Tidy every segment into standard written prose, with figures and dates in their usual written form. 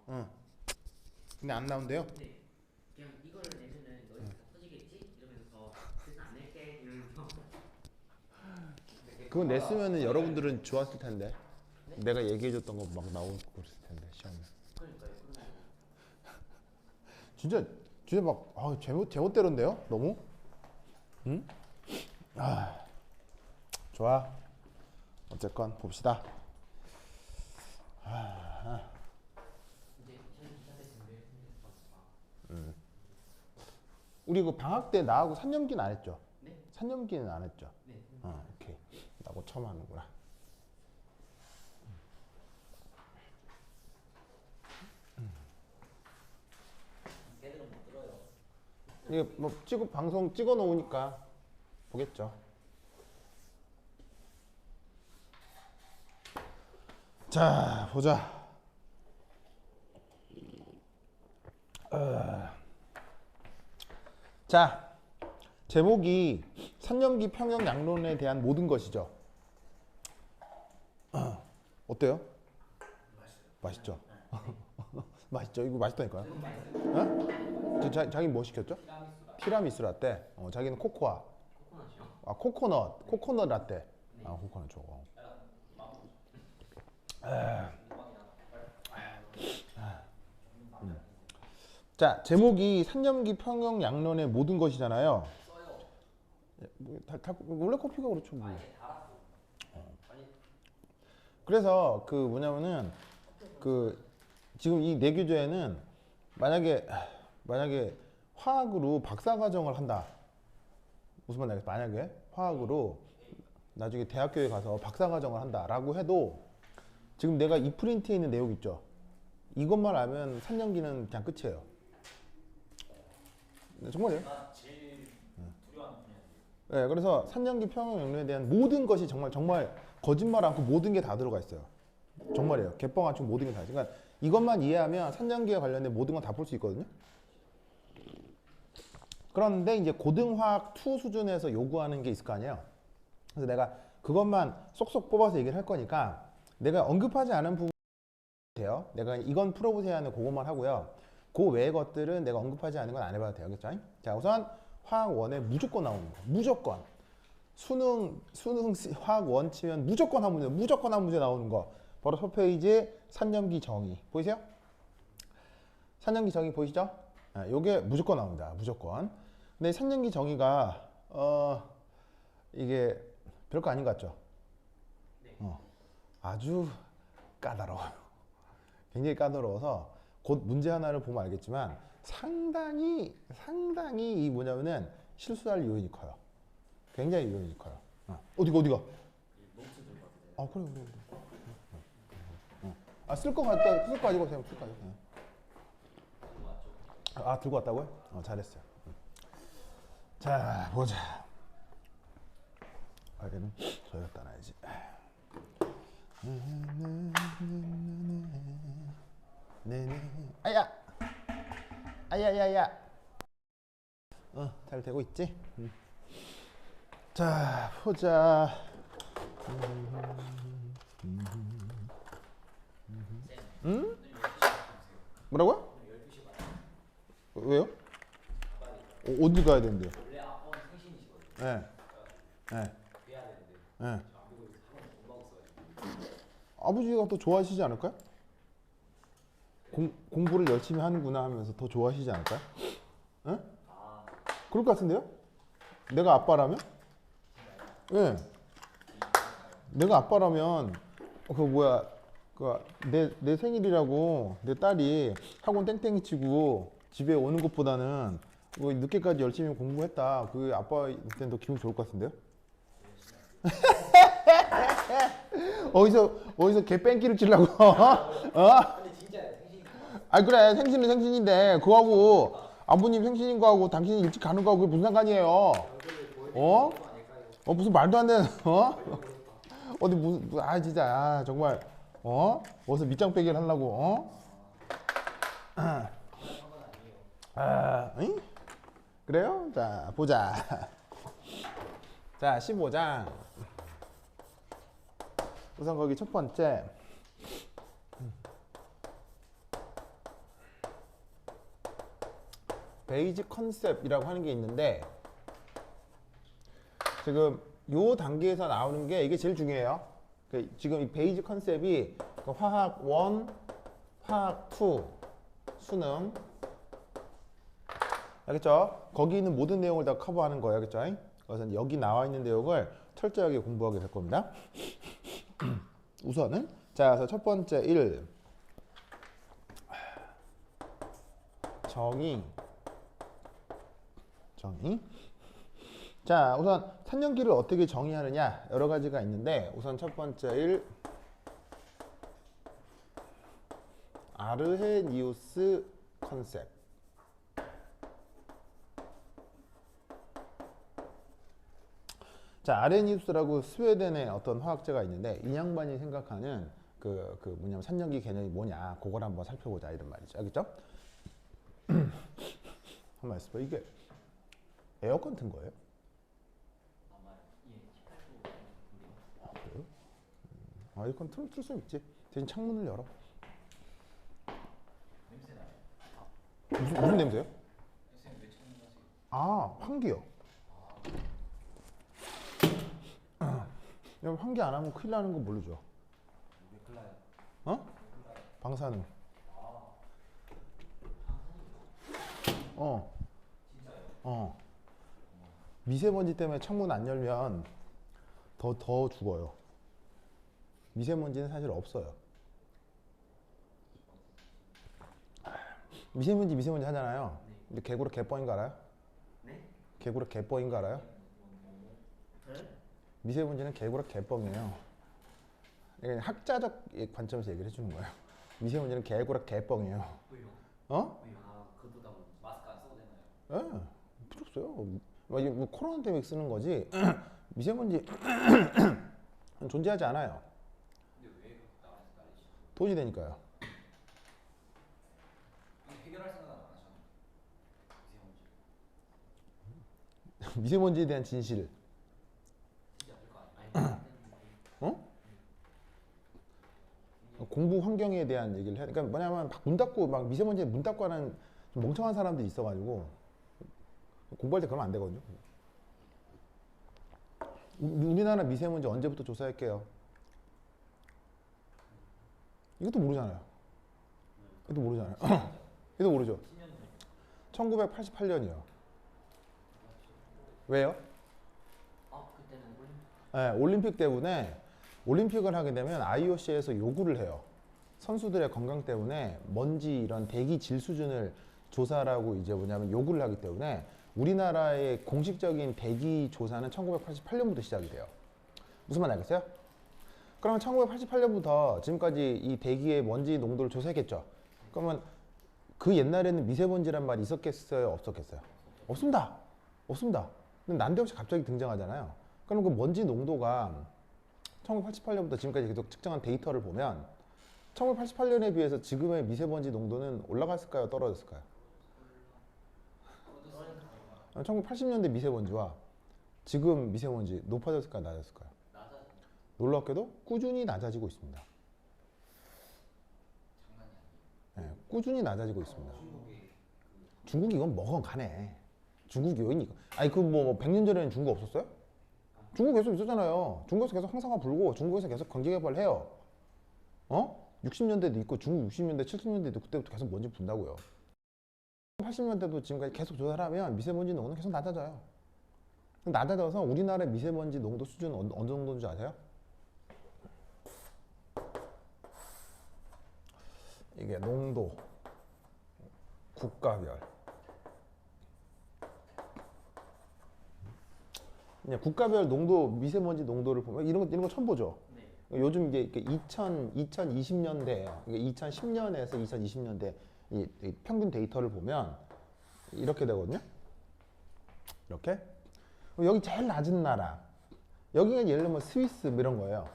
응. 근데 안 나온대요? 네. 그냥 이거를 내면은 너희 다 터지겠지? 이러면서 그래서 안 낼게 이러면서. 그거 냈으면은 여러분들은 좋았을 텐데. 네? 내가 얘기해줬던 거 막 나오고 그랬을 텐데 시험에. 그러니까요. 그러면 진짜 진짜 막 제멋대로인데요? 너무? 응? 아 좋아. 어쨌건 봅시다. 이제 시험 시작할 준비를 했으니까. 우리 그 방학 때 나하고 3년기는 안 했죠? 네? 3년기는 안 했죠? 네. 오케이. 나하고 처음 하는구나. 걔들은 못 들어요. 이게 뭐 방송 찍어 놓으니까 보겠죠. 자, 보자. 자, 제목이 산념기 평형 양론에 대한 모든 것이죠. 어때요? 맛있죠? 맛있죠? 이거 맛있다니까요. 어? 자기 뭐 시켰죠? 티라미수 라떼. 자기는 코코아. 코코넛이요? 코코넛 라떼. 코코넛 저거. 자, 제목이 산념기 평형 양론의 모든 것이잖아요. 써요. 원래 커피가 그렇죠. 뭐. 아예 달았어. 아니 그래서 그 뭐냐면은 그 지금 이 내규제에는 만약에 화학으로 박사과정을 한다. 무슨 말이냐? 만약에 화학으로 나중에 대학교에 가서 박사과정을 한다라고 해도 지금 내가 이 프린트에 있는 내용 있죠. 이것만 알면 3년기는 그냥 끝이에요. 정말요? 나 제일 두려워하는 분야인데. 네, 그래서 3년기 평형 연료에 대한 모든 것이 정말 거짓말 않고 모든 게 다 들어가 있어요. 정말이에요. 개뻥 안 치고 모든 게 다 있어요. 그러니까 이것만 이해하면 3년기에 관련된 모든 건 다 볼 수 있거든요. 그런데 이제 고등화학 2 수준에서 요구하는 게 있을 거 아니에요. 그래서 내가 그것만 쏙쏙 뽑아서 얘기를 할 거니까 내가 언급하지 않은 부분 돼요. 내가 이건 풀어보세요 하는 그것만 하고요. 그 외의 것들은 내가 언급하지 않은 건 안 해봐도 돼요. 그렇죠? 자, 우선 화학 1에 무조건 나오는 거. 무조건. 수능 화학 1 치면 무조건 한 문제 나오는 거. 바로 첫 페이지 산념기 정의. 보이세요? 산념기 정의 보이시죠? 요게 무조건 나옵니다. 무조건. 근데 산념기 정의가 이게 별거 아닌 것 같죠? 네. 아주 까다로워요. 굉장히 까다로워서 곧 문제 하나를 보면 알겠지만 상당히 이 뭐냐면은 실수할 요인이 커요. 굉장히 요인이 커요. 어디가? 노트 들고 왔어요. 그래. 쓸 거 같다. 쓸 거 가지고 그냥 쓸 거 가지고. 들고 왔죠. 들고 왔다고요? 잘했어요. 자, 보자. 얘는 저기다 따놔야지. 아야! 아야야야! 잘 되고 있지? 자, 보자. 응? 뭐라고요? 왜요? 어디 가야 되는데요? 원래 아빠는 생신이시거든요. 네. 네. 뵈야 되는데 네. 안 보고 있어서 한 번도 못 먹었어가지고. 아버지가 더 좋아하시지 않을까요? 공부를 열심히 하는구나 하면서 더 좋아하시지 않을까요? 네? 그럴 것 같은데요? 내가 아빠라면? 예. 내가 아빠라면 내 생일이라고 내 딸이 학원 땡땡이 치고 집에 오는 것보다는 늦게까지 열심히 공부했다. 그 아빠한테는 더 기분 좋을 것 같은데요? 어디서 개 뺑기를 치려고? 근데 진짜 생신이 그래, 생신은 생신인데 그거하고 아버님 생신인 거하고 당신이 일찍 가는 거하고 그게 무슨 상관이에요? 무슨 말도 안 되는 어디 무슨 진짜 정말 어디서 밑장 빼기를 하려고 응? 그래요? 자, 보자. 자, 15장. 우선 거기 첫 번째 베이직 컨셉이라고 하는 게 있는데 지금 요 단계에서 나오는 게 이게 제일 중요해요. 지금 이 베이직 컨셉이 화학 1, 화학 2, 수능 알겠죠? 거기 있는 모든 내용을 다 커버하는 거예요. 알겠죠? 그래서 여기 나와 있는 내용을 철저하게 공부하게 될 겁니다. 우선은 자, 그래서 첫 번째 1 정의. 자, 우선 산연기를 어떻게 정의하느냐 여러 가지가 있는데 우선 첫 번째 1 아르헤니우스 컨셉. 자, 아르헤니우스라고 스웨덴의 어떤 화학자가 있는데 이 양반이 생각하는 그 뭐냐면 산연기 개념이 뭐냐 그걸 한번 살펴보자 이런 말이죠. 알겠죠? 한번 말씀해. 이게 에어컨 튼 거예요? 아마 예 18도 정도. 아, 그래요? 에어컨 틀 수 있지. 대신 창문을 열어. 냄새 나요. 무슨 냄새요? 선생님 왜 찾는다세요? 아, 환기요. 여러분 환기 안 하면 큰일 나는 거 모르죠? 왜 클라요? 어? 방사능. 진짜요? 미세먼지 때문에 창문 안 열면 더 죽어요. 미세먼지는 사실 없어요. 미세먼지 하잖아요. 근데 개구라 개뻥인 거 알아요? 네? 개구라 개뻥인 거 알아요? 저요? 미세먼지는 개구라 개뻥이에요. 그냥 학자적 관점에서 얘기를 해주는 거예요. 미세먼지는 개구라 개뻥이에요. 왜요? 어? 왜요? 아 그거다 보니 마스크 안 써도 되나요? 예, 필요 없어요. 뭐 코로나 때문에 쓰는 거지. 미세먼지 존재하지 않아요. 근데 왜 그렇게 나한테 난리치죠? 돈이 되니까요. 해결할 생각은 안 하잖아요. 미세먼지. 미세먼지에 대한 진실. 진짜 별거 아니에요. 어? 공부 환경에 대한 얘기를 해. 그러니까 뭐냐면 문 닫고 막 미세먼지에 문 닫고 하는 좀 멍청한 사람들이 있어가지고 공부할 때 그러면 안 되거든요. 우리나라 미세먼지 언제부터 조사할게요? 이것도 모르잖아요. 이것도 모르잖아요. 이것도 모르죠. 1988년이요. 왜요? 그때는 올림 네, 올림픽 때문에 올림픽을 하게 되면 IOC에서 요구를 해요. 선수들의 건강 때문에 먼지 이런 대기 질 수준을 조사라고 이제 뭐냐면 요구를 하기 때문에 우리나라의 공식적인 대기 조사는 1988년부터 시작이 돼요. 무슨 말 알겠어요? 그러면 1988년부터 지금까지 이 대기의 먼지 농도를 조사했겠죠. 그러면 그 옛날에는 미세먼지란 말이 있었겠어요? 없었겠어요? 없습니다. 없습니다. 근데 난데없이 갑자기 등장하잖아요. 그럼 그 먼지 농도가 1988년부터 지금까지 계속 측정한 데이터를 보면 1988년에 비해서 지금의 미세먼지 농도는 올라갔을까요? 떨어졌을까요? 1980년대 미세먼지와 지금 미세먼지 높아졌을까요? 낮아졌을까요? 낮아 놀랍게도 꾸준히 낮아지고 있습니다. 장난이 아니에요. 네, 꾸준히 낮아지고 있습니다. 중국의 중국이 이건 먹어가네. 중국이 왜 이거? 아니 그 뭐 100년 전에는 중국 없었어요? 중국 계속 있었잖아요. 중국에서 계속 항상화 불고 중국에서 계속 경제 개발을 해요. 60년대도 있고 중국 60년대, 70년대도 그때부터 계속 먼지 분다고요. 80년대도 지금까지 계속 조사를 하면 미세먼지 농도는 계속 낮아져요. 낮아져서 우리나라의 미세먼지 농도 수준은 어느 정도인지 아세요? 이게 농도 국가별 그냥 국가별 농도 미세먼지 농도를 보면 이런 거 처음 보죠. 네. 요즘 이게 2020년대 2010년에서 2020년대 이 평균 데이터를 보면 이렇게 되거든요. 이렇게 그럼 여기 제일 낮은 나라 여기가 예를 들면 스위스 뭐 이런 거예요.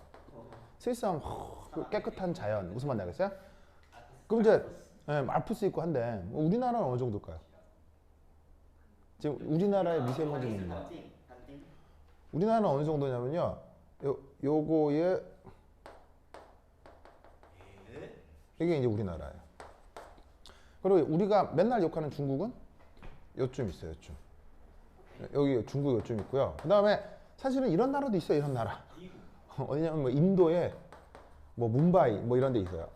스위스 하면 깨끗한 자연 무슨 말인지 알겠어요? 그럼 이제 알프스 있고 한데 우리나라는 어느 정도일까요? 지금 우리나라의 미세먼지 농도 단띵. 우리나라는 어느 정도냐면요. 요거에 이게 이제 우리나라예요. 그리고 우리가 맨날 욕하는 중국은 요쯤 있어요. 요쯤. 여기 중국 요쯤 있고요. 그 다음에 사실은 이런 나라도 있어요. 이런 나라. 어디냐면 뭐 인도에 뭐 뭄바이 뭐 이런 데 있어요.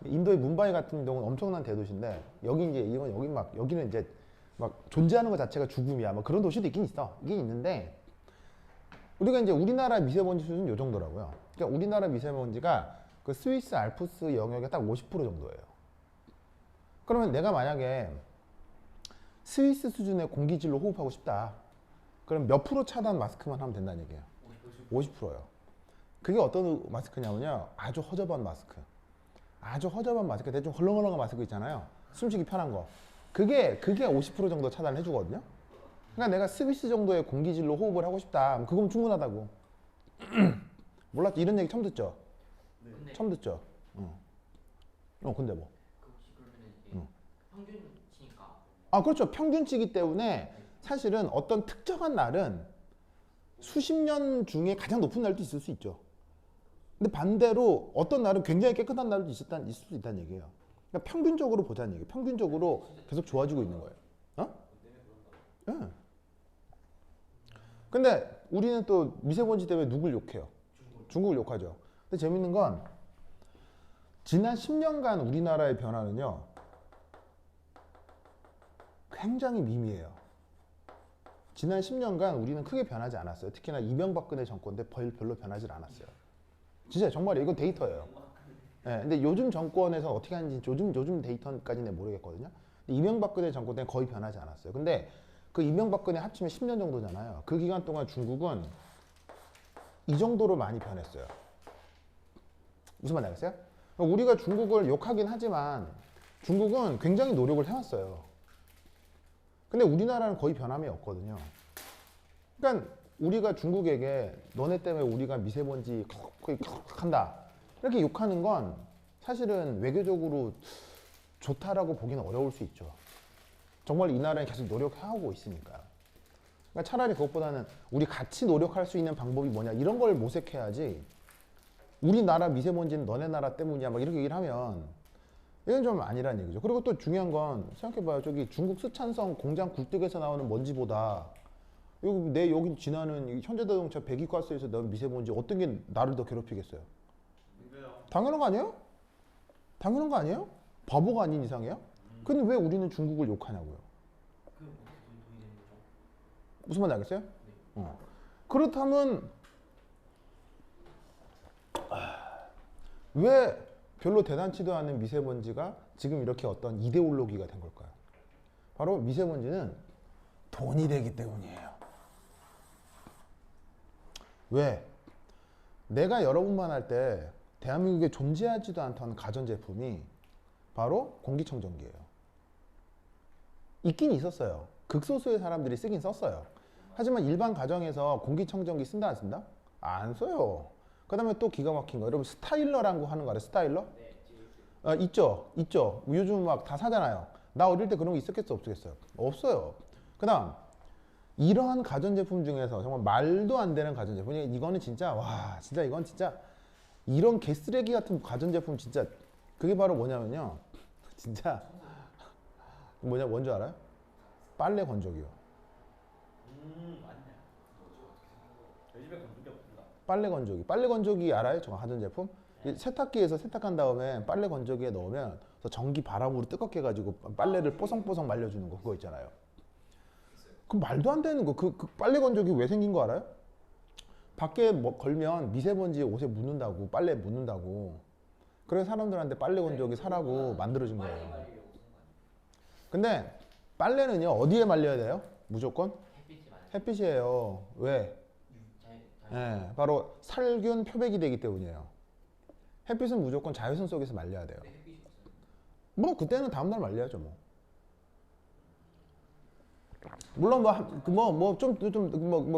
인도의 뭄바이 같은 경우는 엄청난 대도시인데 여기 이제 이건 여기 막 여기는 이제 막 존재하는 것 자체가 죽음이야. 뭐 그런 도시도 있긴 있어. 있긴 있는데 우리가 이제 우리나라 미세먼지 수준 요 정도라고요. 그러니까 우리나라 미세먼지가 그 스위스 알프스 영역의 딱 50% 정도예요. 그러면 내가 만약에 스위스 수준의 공기질로 호흡하고 싶다. 그럼 몇 프로 차단 마스크만 하면 된다는 얘기예요. 50%요. 그게 어떤 마스크냐면요. 아주 허접한 마스크. 아주 허접한 마스크. 대충 헐렁헐렁한 마스크 있잖아요. 숨쉬기 편한 거. 그게 50% 정도 차단해 주거든요. 그러니까 내가 스위스 정도의 공기질로 호흡을 하고 싶다. 그건 충분하다고. 몰랐죠? 이런 얘기 처음 듣죠? 근데 처음 듣죠? 근데 뭐? 그 혹시 그러면은 이게 평균치니까 아, 그렇죠. 평균치이기 때문에 사실은 어떤 특정한 날은 수십 년 중에 가장 높은 날도 있을 수 있죠. 근데 반대로 어떤 날은 굉장히 깨끗한 날도 있을 수 있다는 얘기예요. 그러니까 평균적으로 보자는 얘기예요. 평균적으로 계속 좋아지고 있는 거예요. 어? 예. 근데 우리는 또 미세먼지 때문에 누굴 욕해요? 중국을 욕하죠. 근데 재밌는 건 지난 10년간 우리나라의 변화는요. 굉장히 미미해요. 지난 10년간 우리는 크게 변하지 않았어요. 특히나 이명박근혜 정권 때 별로 변하지 않았어요. 진짜 정말이에요. 이건 데이터예요. 네, 근데 요즘 정권에서 어떻게 하는지 요즘 데이터까지는 모르겠거든요. 근데 이명박근혜 정권 때는 거의 변하지 않았어요. 근데 그 이명박근혜 합치면 10년 정도잖아요. 그 기간 동안 중국은 이 정도로 많이 변했어요. 무슨 말인지 알겠어요? 우리가 중국을 욕하긴 하지만 중국은 굉장히 노력을 해왔어요. 근데 우리나라는 거의 변함이 없거든요. 그러니까 우리가 중국에게 너네 때문에 우리가 미세먼지 거의 한다 이렇게 욕하는 건 사실은 외교적으로 좋다라고 보기는 어려울 수 있죠. 정말 이 나라는 계속 노력하고 있으니까요. 그러니까 차라리 그것보다는 우리 같이 노력할 수 있는 방법이 뭐냐 이런 걸 모색해야지 우리나라 미세먼지는 너네 나라 때문이야 막 이렇게 얘기를 하면 이건 좀 아니란 얘기죠. 그리고 또 중요한 건 생각해봐요. 저기 중국 쓰촨성 공장 굴뚝에서 나오는 먼지보다 여기 지나는 현대자동차 배기가스에서 나온 미세먼지 어떤 게 나를 더 괴롭히겠어요? 당연한 거 아니에요? 당연한 거 아니에요? 바보가 아닌 이상이에요? 근데 왜 우리는 중국을 욕하냐고요? 그럼 어떻게 돈이 되는 거죠? 무슨 말인지 알겠어요? 그렇다면 왜 별로 대단치도 않은 미세먼지가 지금 이렇게 어떤 이데올로기가 된 걸까요? 바로 미세먼지는 돈이 되기 때문이에요. 왜? 내가 여러분만 할 때 대한민국에 존재하지도 않던 가전제품이 바로 공기청정기예요. 있긴 있었어요. 극소수의 사람들이 쓰긴 썼어요. 하지만 일반 가정에서 공기청정기 쓴다 안 쓴다? 안 써요. 그 다음에 또 기가 막힌 거 여러분 스타일러라는 거 하는 거 알아요? 스타일러? 있죠. 요즘 막 다 사잖아요. 나 어릴 때 그런 거 있었겠어 없었겠어요? 없어요. 그 다음 이러한 가전제품 중에서 정말 말도 안 되는 가전제품 이거는 진짜 와 진짜 이건 진짜 이런 개쓰레기 같은 가전제품 진짜 그게 바로 뭐냐면요 진짜 뭔지 알아요? 빨래 건조기요. 맞네. 내 집에 건조기 없습니다. 빨래 건조기 알아요? 저 가전제품? 이 세탁기에서 세탁한 다음에 빨래 건조기에 넣으면 그래서 전기 바람으로 뜨겁게 해가지고 빨래를 뽀송뽀송 말려주는 거 그거 있잖아요. 그 말도 안 되는 거. 그 빨래 건조기 왜 생긴 거 알아요? 밖에 뭐 걸면 미세먼지 옷에 묻는다고 빨래 묻는다고. 그래서 사람들한테 빨래 건조기 사라고 만들어진 거예요. 근데 빨래는요 어디에 말려야 돼요? 무조건 햇빛이 많아요. 햇빛이에요. 왜? 예, 바로 살균 표백이 되기 때문이에요. 햇빛은 무조건 자외선 속에서 말려야 돼요. 뭐 그때는 다음날 말려야죠 뭐. 물론 뭐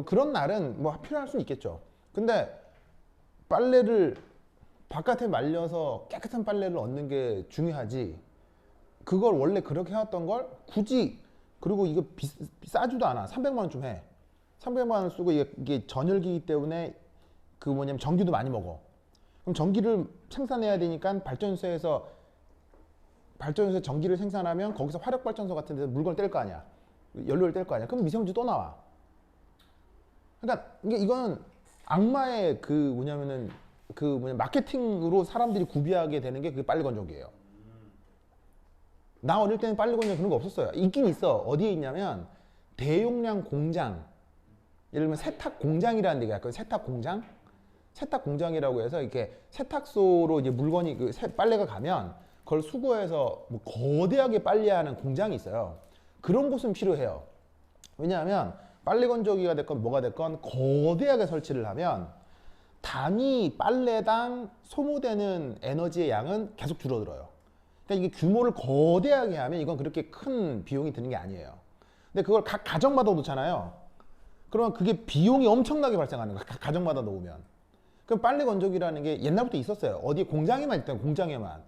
그런 날은 뭐 필요할 수는 있겠죠. 근데 빨래를 바깥에 말려서 깨끗한 빨래를 얻는 게 중요하지. 그걸 원래 그렇게 해왔던 걸 굳이 그리고 이거 싸지도 않아. 300만 원 좀 해. 300만 원 쓰고 이게 전열기이기 때문에 그 뭐냐면 전기도 많이 먹어. 그럼 전기를 생산해야 되니까 발전소에서 발전소에서 전기를 생산하면 거기서 화력발전소 같은 데서 물건을 뗄 거 아니야. 연료를 뗄 거 아니야. 그럼 미세먼지 또 나와. 그러니까 이건 악마의 마케팅으로 사람들이 구비하게 되는 게 그게 빨래건조기예요. 나 어릴 때는 빨래건조기 그런 거 없었어요. 있긴 있어. 어디에 있냐면 대용량 공장, 예를 들면 세탁 공장이라는 데가 있거든요. 세탁 공장? 세탁 공장이라고 해서 이렇게 세탁소로 이제 물건이 빨래가 가면 그걸 수거해서 뭐 거대하게 빨래하는 공장이 있어요. 그런 곳은 필요해요. 왜냐하면 빨래 건조기가 됐건 뭐가 됐건 거대하게 설치를 하면 단위 빨래당 소모되는 에너지의 양은 계속 줄어들어요. 그러니까 이게 규모를 거대하게 하면 이건 그렇게 큰 비용이 드는 게 아니에요. 근데 그걸 각 가정마다 놓잖아요. 그러면 그게 비용이 엄청나게 발생하는 거예요. 각 가정마다 놓으면. 그럼 빨래 건조기라는 게 옛날부터 있었어요. 어디 공장에만 있던 공장에만.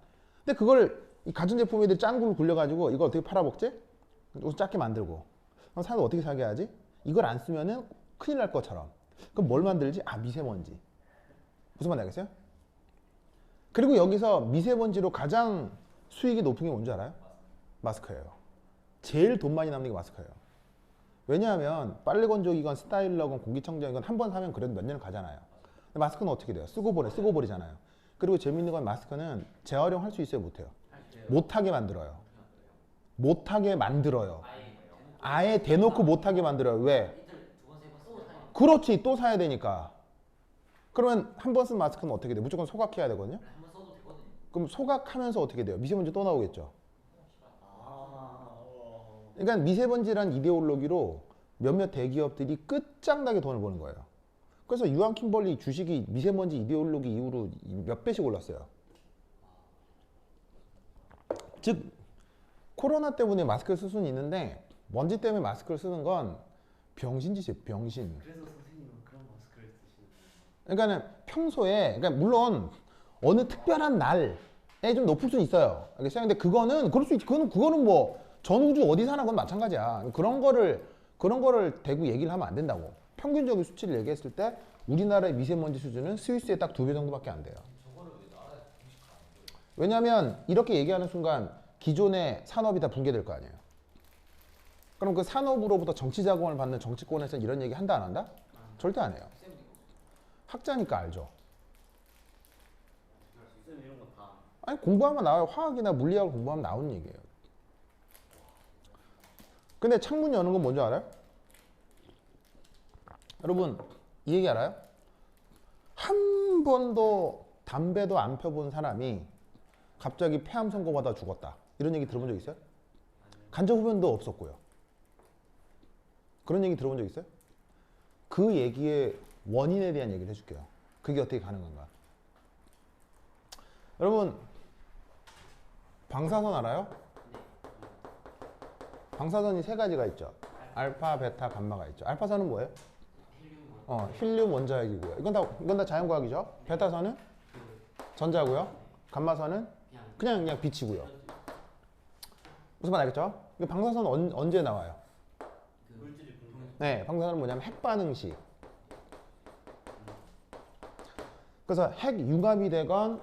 근데 그걸 이 가전제품 애들 짱구를 굴려가지고 이걸 어떻게 팔아먹지? 옷 작게 만들고. 그럼 사람들 어떻게 사게 하지? 이걸 안 쓰면은 큰일 날 것처럼. 그럼 뭘 만들지? 아, 미세먼지. 무슨 말 알겠어요? 그리고 여기서 미세먼지로 가장 수익이 높은 게 뭔지 알아요? 마스크예요. 제일 돈 많이 남는 게 마스크예요. 왜냐하면 빨래 건조기건 스타일러건 공기청정기건 한 번 사면 그래도 몇 년을 가잖아요. 근데 마스크는 어떻게 돼요? 쓰고 버리잖아요. 그리고 재밌는 건 마스크는 재활용할 수 있어요, 못해요? 못하게 만들어요. 못하게 만들어요. 아예 대놓고 못하게 만들어요. 왜? 그렇지, 또 사야 되니까. 그러면 한 번 쓴 마스크는 어떻게 돼요? 무조건 소각해야 되거든요. 그럼 소각하면서 어떻게 돼요? 미세먼지 또 나오겠죠. 그러니까 미세먼지란 이데올로기로 몇몇 대기업들이 끝장나게 돈을 버는 거예요. 그래서 유한 킴벌리 주식이 미세먼지 이데올로기 이후로 몇 배씩 올랐어요. 즉 코로나 때문에 마스크를 쓸 수는 있는데 먼지 때문에 마스크를 쓰는 건 병신짓이에요. 병신. 그래서 선생님은 그런 마스크를 쓰시는 거예요? 그러니까는 평소에, 그러니까 물론 어느 특별한 날에 좀 높을 수는 있어요. 알겠어요? 근데 그거는 그럴 수 있지. 그거는 뭐 전 우주 어디 사나 건 마찬가지야. 그런 거를 대고 얘기를 하면 안 된다고. 평균적인 수치를 얘기했을 때 우리나라의 미세먼지 수준은 스위스의 딱 2배 정도밖에 안 돼요. 왜냐하면 이렇게 얘기하는 순간 기존의 산업이 다 붕괴될 거 아니에요. 그럼 그 산업으로부터 정치 자금을 받는 정치권에서는 이런 얘기 한다 안 한다? 절대 안 해요. 학자니까 알죠. 쌤 이런 거 다. 아니 공부하면 나와요. 화학이나 물리학을 공부하면 나오는 얘기예요. 근데 창문 여는 건 뭔지 알아요? 여러분 이 얘기 알아요? 한 번도 담배도 안 펴본 사람이 갑자기 폐암 선고받아 죽었다. 이런 얘기 들어본 적 있어요? 간접 흡연도 없었고요. 그런 얘기 들어본 적 있어요? 그 얘기의 원인에 대한 얘기를 해줄게요. 그게 어떻게 가능한가? 여러분 방사선 알아요? 방사선이 세 가지가 있죠. 알파, 베타, 감마가 있죠. 알파선은 뭐예요? 힐륨 원자핵이고요. 이건 다 자연과학이죠. 베타선은 전자고요. 감마선은 그냥 빛이고요. 무슨 말 알겠죠? 방사선 언제 나와요? 네, 방사선은 뭐냐면 핵반응식. 그래서 핵 융합이 되건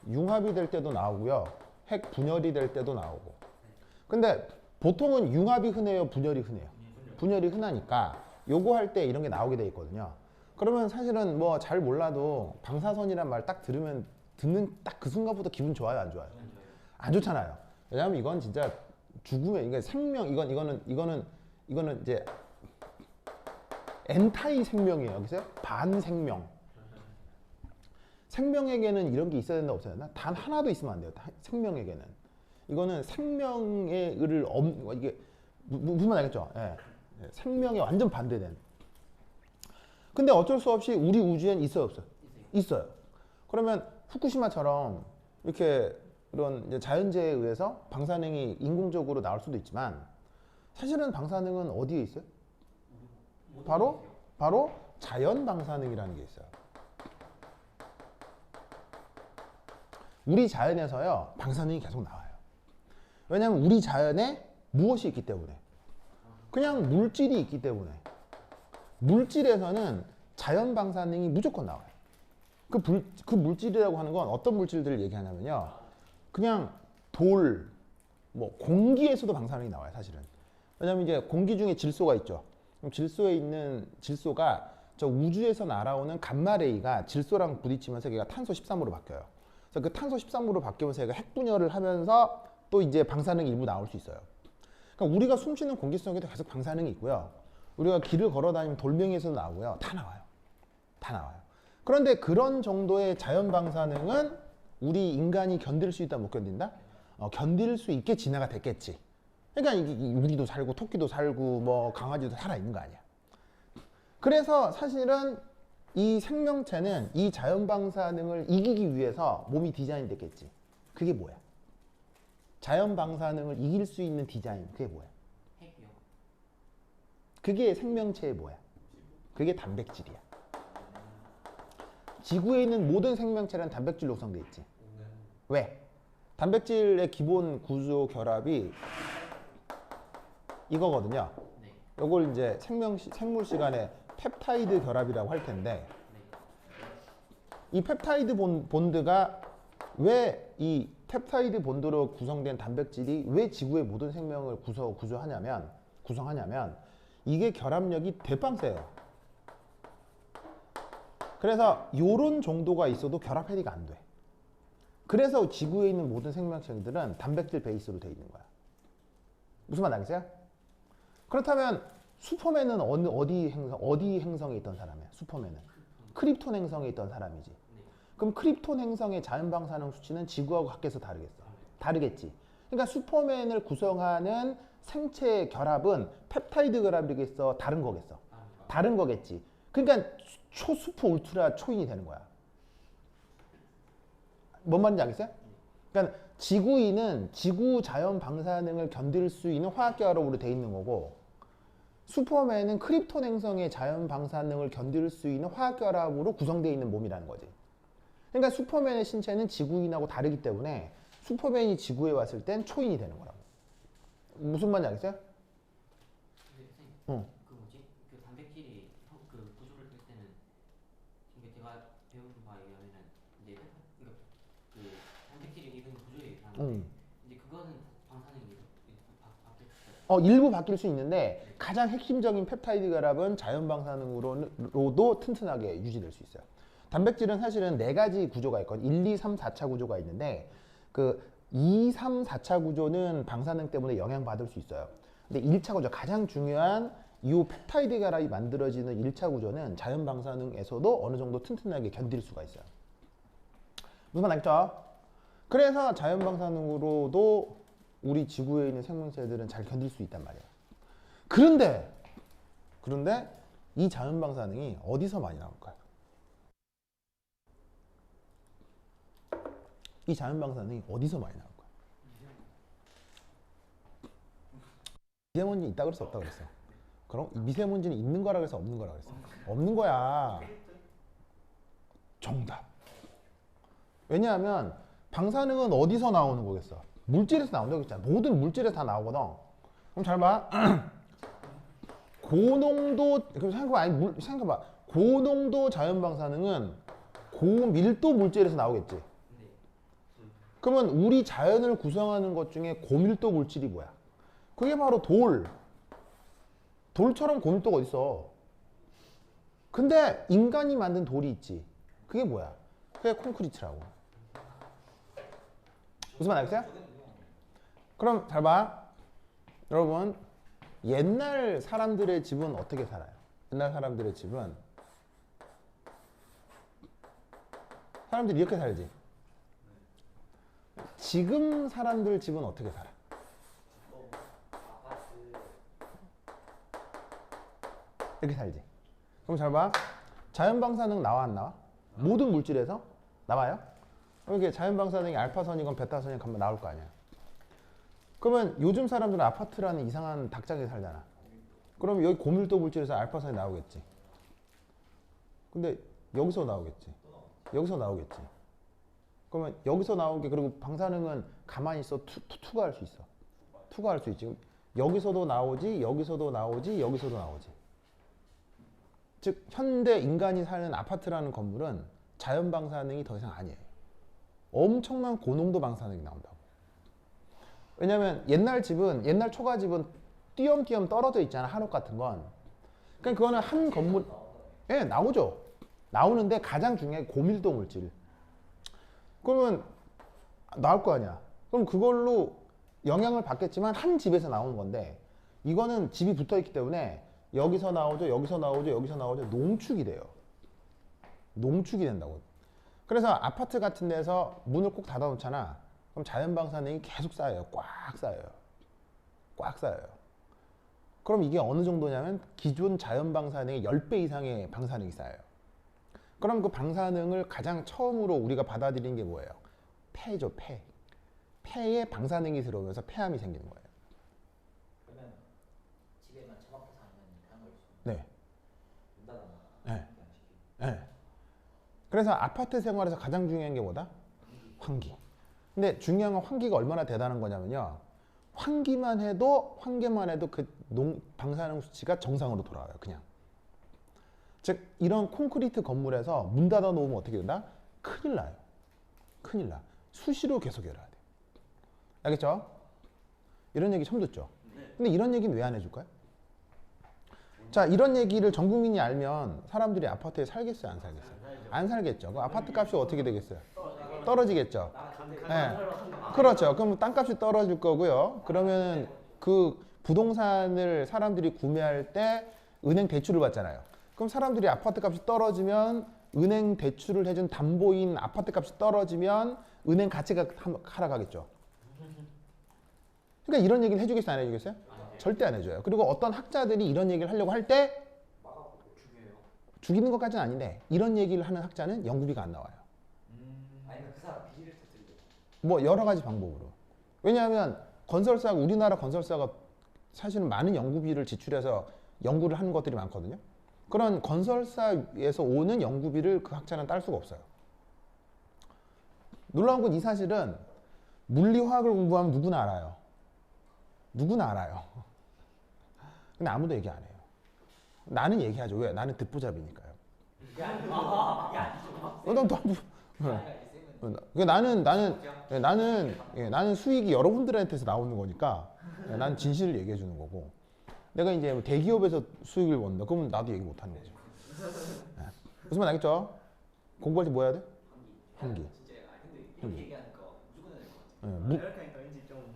융합이 될 때도 나오고요. 핵 분열이 될 때도 나오고. 근데 보통은 융합이 흔해요, 분열이 흔해요? 분열이 흔하니까 요거 할 때 이런 게 나오게 돼 있거든요. 그러면 사실은 뭐 잘 몰라도 방사선이란 말 딱 듣는 딱 그 순간부터 기분 좋아요, 안 좋아요? 안 좋잖아요. 왜냐하면 이건 진짜 죽음의, 이게 생명, 이거는 이제 엔타이 생명이에요. 여기서 반생명. 생명에게는 이런 게 있어야 된다, 없어야 된다? 단 하나도 있으면 안 돼요. 생명에게는. 이거는 생명의 이게 무슨 말 알겠죠? 예. 생명에 완전 반대된. 근데 어쩔 수 없이 우리 우주엔 있어요, 없어요? 있어요. 그러면 후쿠시마처럼 이렇게 이런 이제 자연재해에 의해서 방사능이 인공적으로 나올 수도 있지만 사실은 방사능은 어디에 있어요? 바로 자연 방사능이라는 게 있어요. 우리 자연에서요 방사능이 계속 나와요. 왜냐하면 우리 자연에 무엇이 있기 때문에, 그냥 물질이 있기 때문에. 물질에서는 자연 방사능이 무조건 나와요. 그 물질이라고 하는 건 어떤 물질들을 얘기하냐면요, 그냥 돌, 뭐 공기에서도 방사능이 나와요, 사실은. 왜냐면 이제 공기 중에 질소가 있죠. 그럼 질소에 있는 질소가 저 우주에서 날아오는 감마레이가 질소랑 부딪히면서 걔가 탄소 13으로 바뀌어요. 그래서 그 탄소 13으로 바뀌면서 얘가 핵분열을 하면서 또 이제 방사능이 일부 나올 수 있어요. 그러니까 우리가 숨쉬는 공기 속에도 계속 방사능이 있고요. 우리가 길을 걸어 다니면 돌멩이에서도 나오고요. 다 나와요. 다 나와요. 그런데 그런 정도의 자연 방사능은 우리 인간이 견딜 수 있다, 못 견딘다? 견딜 수 있게 진화가 됐겠지. 그러니까 우리도 살고 토끼도 살고 뭐 강아지도 살아 있는 거 아니야. 그래서 사실은 이 생명체는 이 자연 방사능을 이기기 위해서 몸이 디자인 됐겠지. 그게 뭐야? 자연 방사능을 이길 수 있는 디자인, 그게 뭐야? 핵이요. 그게 생명체의 뭐야? 그게 단백질이야. 지구에 있는 모든 생명체는 단백질로 구성되어 있지. 왜? 단백질의 기본 구조 결합이 이거거든요. 네. 이걸 이제 생물 시간에 펩타이드 결합이라고 할 텐데, 이 펩타이드 본드가 왜 이 펩타이드 본드로 구성된 단백질이 왜 지구의 모든 생명을 구성하냐면 이게 결합력이 대빵 세요. 그래서 요런 정도가 있어도 결합 해리가 안 돼. 그래서 지구에 있는 모든 생명체들은 단백질 베이스로 돼 있는 거야. 무슨 말 알겠어요? 그렇다면 슈퍼맨은 어디 행성에 있던 사람이야? 슈퍼맨은 크립톤 행성에 있던 사람이지. 그럼 크립톤 행성의 자연 방사능 수치는 지구하고 같겠어, 다르겠어? 다르겠지. 그러니까 슈퍼맨을 구성하는 생체 결합은 펩타이드 결합이겠어, 다른 거겠어? 다른 거겠지. 그러니까 초수퍼 울트라 초인이 되는 거야. 뭔 말인지 알겠어요? 그러니까 지구인은 지구 자연 방사능을 견딜 수 있는 화학 결합으로 돼 있는 거고, 슈퍼맨은 크립톤 행성의 자연 방사능을 견딜 수 있는 화학 결합으로 구성되어 있는 몸이라는 거지. 그러니까 슈퍼맨의 신체는 지구인하고 다르기 때문에 슈퍼맨이 지구에 왔을 땐 초인이 되는 거라고. 무슨 말인지 알겠어요? 근데 선생님, 응. 그 뭐지? 그 단백질이 그 구조를 뺄 때는 이게 제가 배운 바에 의하면은 이제 그 단백질이 이런 구조에 의한 건데 이제 그거는 방사능이 바뀌었어요. 일부 바뀔 수 있는데 가장 핵심적인 펩타이드 결합은 자연 방사능으로도 튼튼하게 유지될 수 있어요. 단백질은 사실은 네 가지 구조가 있거든요. 1, 2, 3, 4차 구조가 있는데 그 2, 3, 4차 구조는 방사능 때문에 영향받을 수 있어요. 근데 1차 구조, 가장 중요한 이 펩타이드 결합이 만들어지는 1차 구조는 자연 방사능에서도 어느 정도 튼튼하게 견딜 수가 있어요. 무슨 말 알겠죠? 그래서 자연 방사능으로도 우리 지구에 있는 생명체들은 잘 견딜 수 있단 말이에요. 그런데 이 자연 방사능이 어디서 많이 나올까요? 이 자연 방사능이 어디서 많이 나올까요? 미세먼지 있다 그랬어, 없다 그랬어? 그럼 미세먼지는 있는 거라 그래서 없는 거라 그랬어? 없는 거야. 정답. 왜냐하면 방사능은 어디서 나오는 거겠어? 물질에서 나온다고 했잖아. 모든 물질에서 다 나오거든. 그럼 잘 봐. 고농도, 그럼 생각해봐. 고농도 자연 방사능은 고밀도 물질에서 나오겠지. 그러면 우리 자연을 구성하는 것 중에 고밀도 물질이 뭐야? 그게 바로 돌. 돌처럼 고밀도가 어딨어? 근데 인간이 만든 돌이 있지. 그게 뭐야? 그게 콘크리트라고. 무슨 말 알겠어요? 그럼 잘 봐. 여러분, 옛날 사람들의 집은 어떻게 살아요? 옛날 사람들의 집은 사람들이 이렇게 살지. 지금 사람들 집은 어떻게 살아? 이렇게 살지. 그럼 잘 봐. 자연 방사능 나와 안 나와? 모든 물질에서 나와요? 이렇게 자연 방사능이 알파선이건 베타선이건 한번 나올 거 아니야. 그러면 요즘 사람들은 아파트라는 이상한 닭장에 살잖아. 그럼 여기 고밀도 물질에서 알파선이 나오겠지. 근데 여기서 나오겠지. 여기서 나오겠지. 그러면 여기서 나오게, 그리고 방사능은 가만히 있어 투과할 수 있어. 투과할 수 있지. 여기서도 나오지, 여기서도 나오지, 여기서도 나오지. 즉 현대 인간이 사는 아파트라는 건물은 자연 방사능이 더 이상 아니에요. 엄청난 고농도 방사능이 나온다고. 왜냐면 옛날 초가집은 띄엄띄엄 떨어져 있잖아, 한옥 같은 건. 그러니까 그거는 한 건물, 예, 나오죠. 나오는데 가장 중요한 게 고밀도 물질. 그러면 나올 거 아니야. 그럼 그걸로 영향을 받겠지만 한 집에서 나오는 건데, 이거는 집이 붙어 있기 때문에 여기서 나오죠, 여기서 나오죠, 여기서 나오죠. 농축이 돼요. 농축이 된다고. 그래서 아파트 같은 데서 문을 꼭 닫아 놓잖아. 그럼 자연 방사능이 계속 쌓여요. 꽉 쌓여요. 꽉 쌓여요. 그럼 이게 어느 정도냐면 기존 자연 방사능의 10배 이상의 방사능이 쌓여요. 그럼 그 방사능을 가장 처음으로 우리가 받아들이는 게 뭐예요? 폐죠, 폐. 폐에 방사능이 들어오면서 폐암이 생기는 거예요. 그러면 집에만 처박혀서 아니면 다른 걸 있어요? 네. 문 닫아놔. 네. 네. 그래서 아파트 생활에서 가장 중요한 게 뭐다? 환기. 근데 중요한 건 환기가 얼마나 대단한 거냐면요. 환기만 해도 그 방사능 수치가 정상으로 돌아와요. 그냥. 즉 이런 콘크리트 건물에서 문 닫아 놓으면 어떻게 된다? 큰일 나요. 큰일 나. 수시로 계속 열어야 돼. 알겠죠? 이런 얘기 처음 듣죠? 근데 이런 얘기는 왜 안 해줄까요? 자, 이런 얘기를 전 국민이 알면 사람들이 아파트에 살겠어요, 안 살겠어요? 안 살겠죠. 그럼 아파트 값이 어떻게 되겠어요? 떨어지겠죠. 네. 그렇죠. 그럼 땅값이 떨어질 거고요. 그러면 그 부동산을 사람들이 구매할 때 은행 대출을 받잖아요. 그럼 사람들이 아파트 값이 떨어지면 은행 대출을 해준 담보인 아파트 값이 떨어지면 은행 가치가 하락하겠죠. 그러니까 이런 얘기를 해주겠어요, 안 해주겠어요? 절대 안 해줘요. 그리고 어떤 학자들이 이런 얘기를 하려고 할 때 죽이는 것까지는 아닌데 이런 얘기를 하는 학자는 연구비가 안 나와요. 아니면 그 사람 비리를 터뜨리고. 뭐 여러 가지 방법으로. 왜냐하면 우리나라 건설사가 사실은 많은 연구비를 지출해서 연구를 하는 것들이 많거든요. 그런 건설사에서 오는 연구비를 그 학자는 딸 수가 없어요. 놀라운 건 이 사실은 물리화학을 공부하면 누구나 알아요. 누구나 알아요. 근데 아무도 얘기 안 해요. 나는 얘기하죠. 왜? 나는 듣보잡이니까요. 그게 아니죠. 나는 수익이 여러분들한테서 나오는 거니까 나는 진실을 얘기해 주는 거고, 내가 이제 뭐 대기업에서 수익을 번다 그러면 나도 얘기 못 하는 거죠. 네. 무슨 말 알겠죠? 공부할 때 뭐 해야 돼? 환기. 진짜 근데 이렇게 얘기하니까 무조건 해야 될 것 같아요. 네, 이렇게 하니까 왠지 좀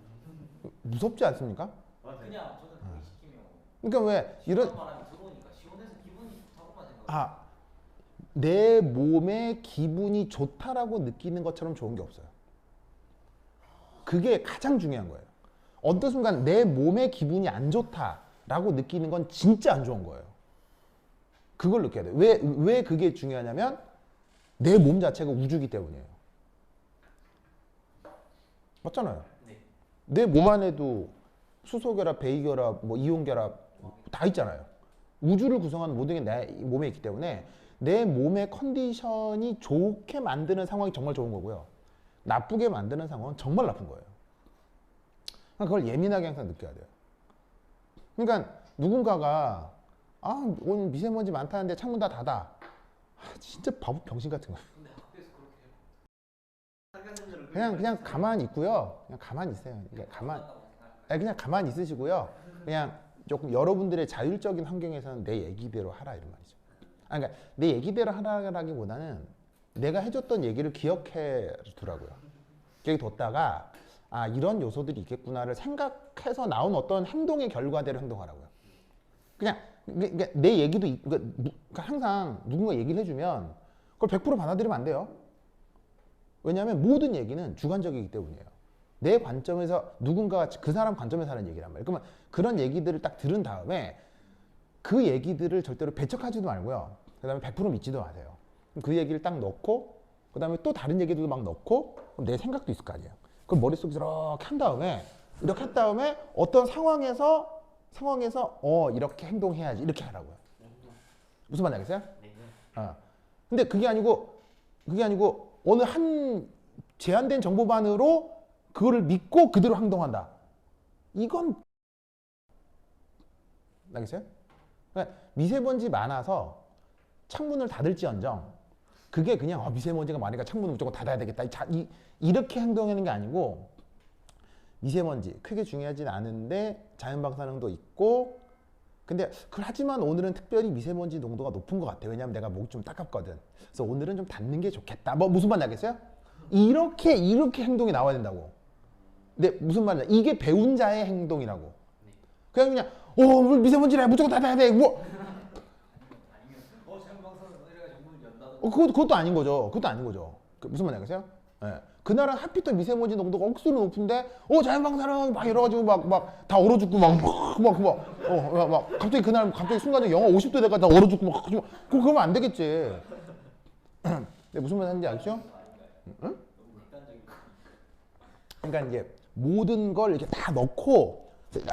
무섭지 않습니까? 맞아요. 그냥 저는 그렇게 시키면 그러니까 왜 이런 시원한 바람이 들어오니까 시원해서 기분이 좋다고만 생각해요. 내 몸의 기분이 좋다라고 느끼는 것처럼 좋은 게 없어요. 그게 가장 중요한 거예요. 어떤 순간 내 몸의 기분이 안 좋다라고 느끼는 건 진짜 안 좋은 거예요. 그걸 느껴야 돼요. 왜 그게 중요하냐면 내 몸 자체가 우주기 때문이에요. 맞잖아요. 네. 내 몸 안에도 수소결합, 베이결합, 뭐 이온결합 다 있잖아요. 우주를 구성하는 모든 게 내 몸에 있기 때문에 내 몸의 컨디션이 좋게 만드는 상황이 정말 좋은 거고요. 나쁘게 만드는 상황은 정말 나쁜 거예요. 그걸 예민하게 항상 느껴야 돼요. 그러니까 누군가가 오늘 미세먼지 많다는데 창문 다 닫아. 진짜 바보 병신 같은 거예요. 근데 학교에서 그렇게 해요. 학교생들은 그냥 가만히 있고요. 그냥 가만히 있어요. 그냥 가만히 있으시고요. 그냥 조금 여러분들의 자율적인 환경에서는 내 얘기대로 하라 이런 말이죠. 그러니까 내 얘기대로 하라라기보다는 내가 해줬던 얘기를 기억해 두라고요. 기억해 뒀다가 이런 요소들이 있겠구나를 생각해서 나온 어떤 행동의 결과대로 행동하라고요. 그냥 내 얘기도 그러니까 항상 누군가 얘기를 해주면 그걸 100% 받아들이면 안 돼요. 왜냐하면 모든 얘기는 주관적이기 때문이에요. 내 관점에서 누군가가 그 사람 관점에서 하는 얘기란 말이에요. 그러면 그런 얘기들을 딱 들은 다음에 그 얘기들을 절대로 배척하지도 말고요. 그 다음에 100% 믿지도 마세요. 그 얘기를 딱 넣고 그 다음에 또 다른 얘기들도 막 넣고 그럼 내 생각도 있을 거 아니에요. 그럼 머릿속에 이렇게 한 다음에 어떤 상황에서 이렇게 행동해야지 이렇게 하라고요. 무슨 말인지 알겠어요? 네. 근데 그게 아니고 어느 한 제한된 정보만으로 그거를 믿고 그대로 행동한다. 이건 알겠어요? 그러니까 미세먼지 많아서 창문을 닫을지언정 그게 그냥 미세먼지가 많으니까 창문을 무조건 닫아야 되겠다. 이렇게 행동하는 게 아니고 미세먼지 크게 중요하진 않은데 자연 방사능도 있고 근데 하지만 오늘은 특별히 미세먼지 농도가 높은 것 같아. 왜냐면 내가 목이 좀 따갑거든. 그래서 오늘은 좀 닫는 게 좋겠다. 뭐 무슨 말인지 알겠어요? 이렇게 행동이 나와야 된다고. 근데 무슨 말이냐? 이게 배운 자의 행동이라고. 그냥 오늘 미세먼지래 무조건 닫아야 돼. 뭐 자연방사능 이래가 정문 연다던가. 그것도 아닌 거죠. 그것도 아닌 거죠. 무슨 말인지 알겠어요? 예. 그날은 하필 또 미세먼지 농도가 억수로 높은데 자연방사능 막 이래가지고 막 다 얼어 죽고 막 갑자기 그날 순간적으로 영하 50도 돼가 다 얼어 죽고 막 그러면 안 되겠지. 근데 무슨 말 하는지 알죠? 응? 그러니까 이제 모든 걸 이렇게 다 넣고 이렇게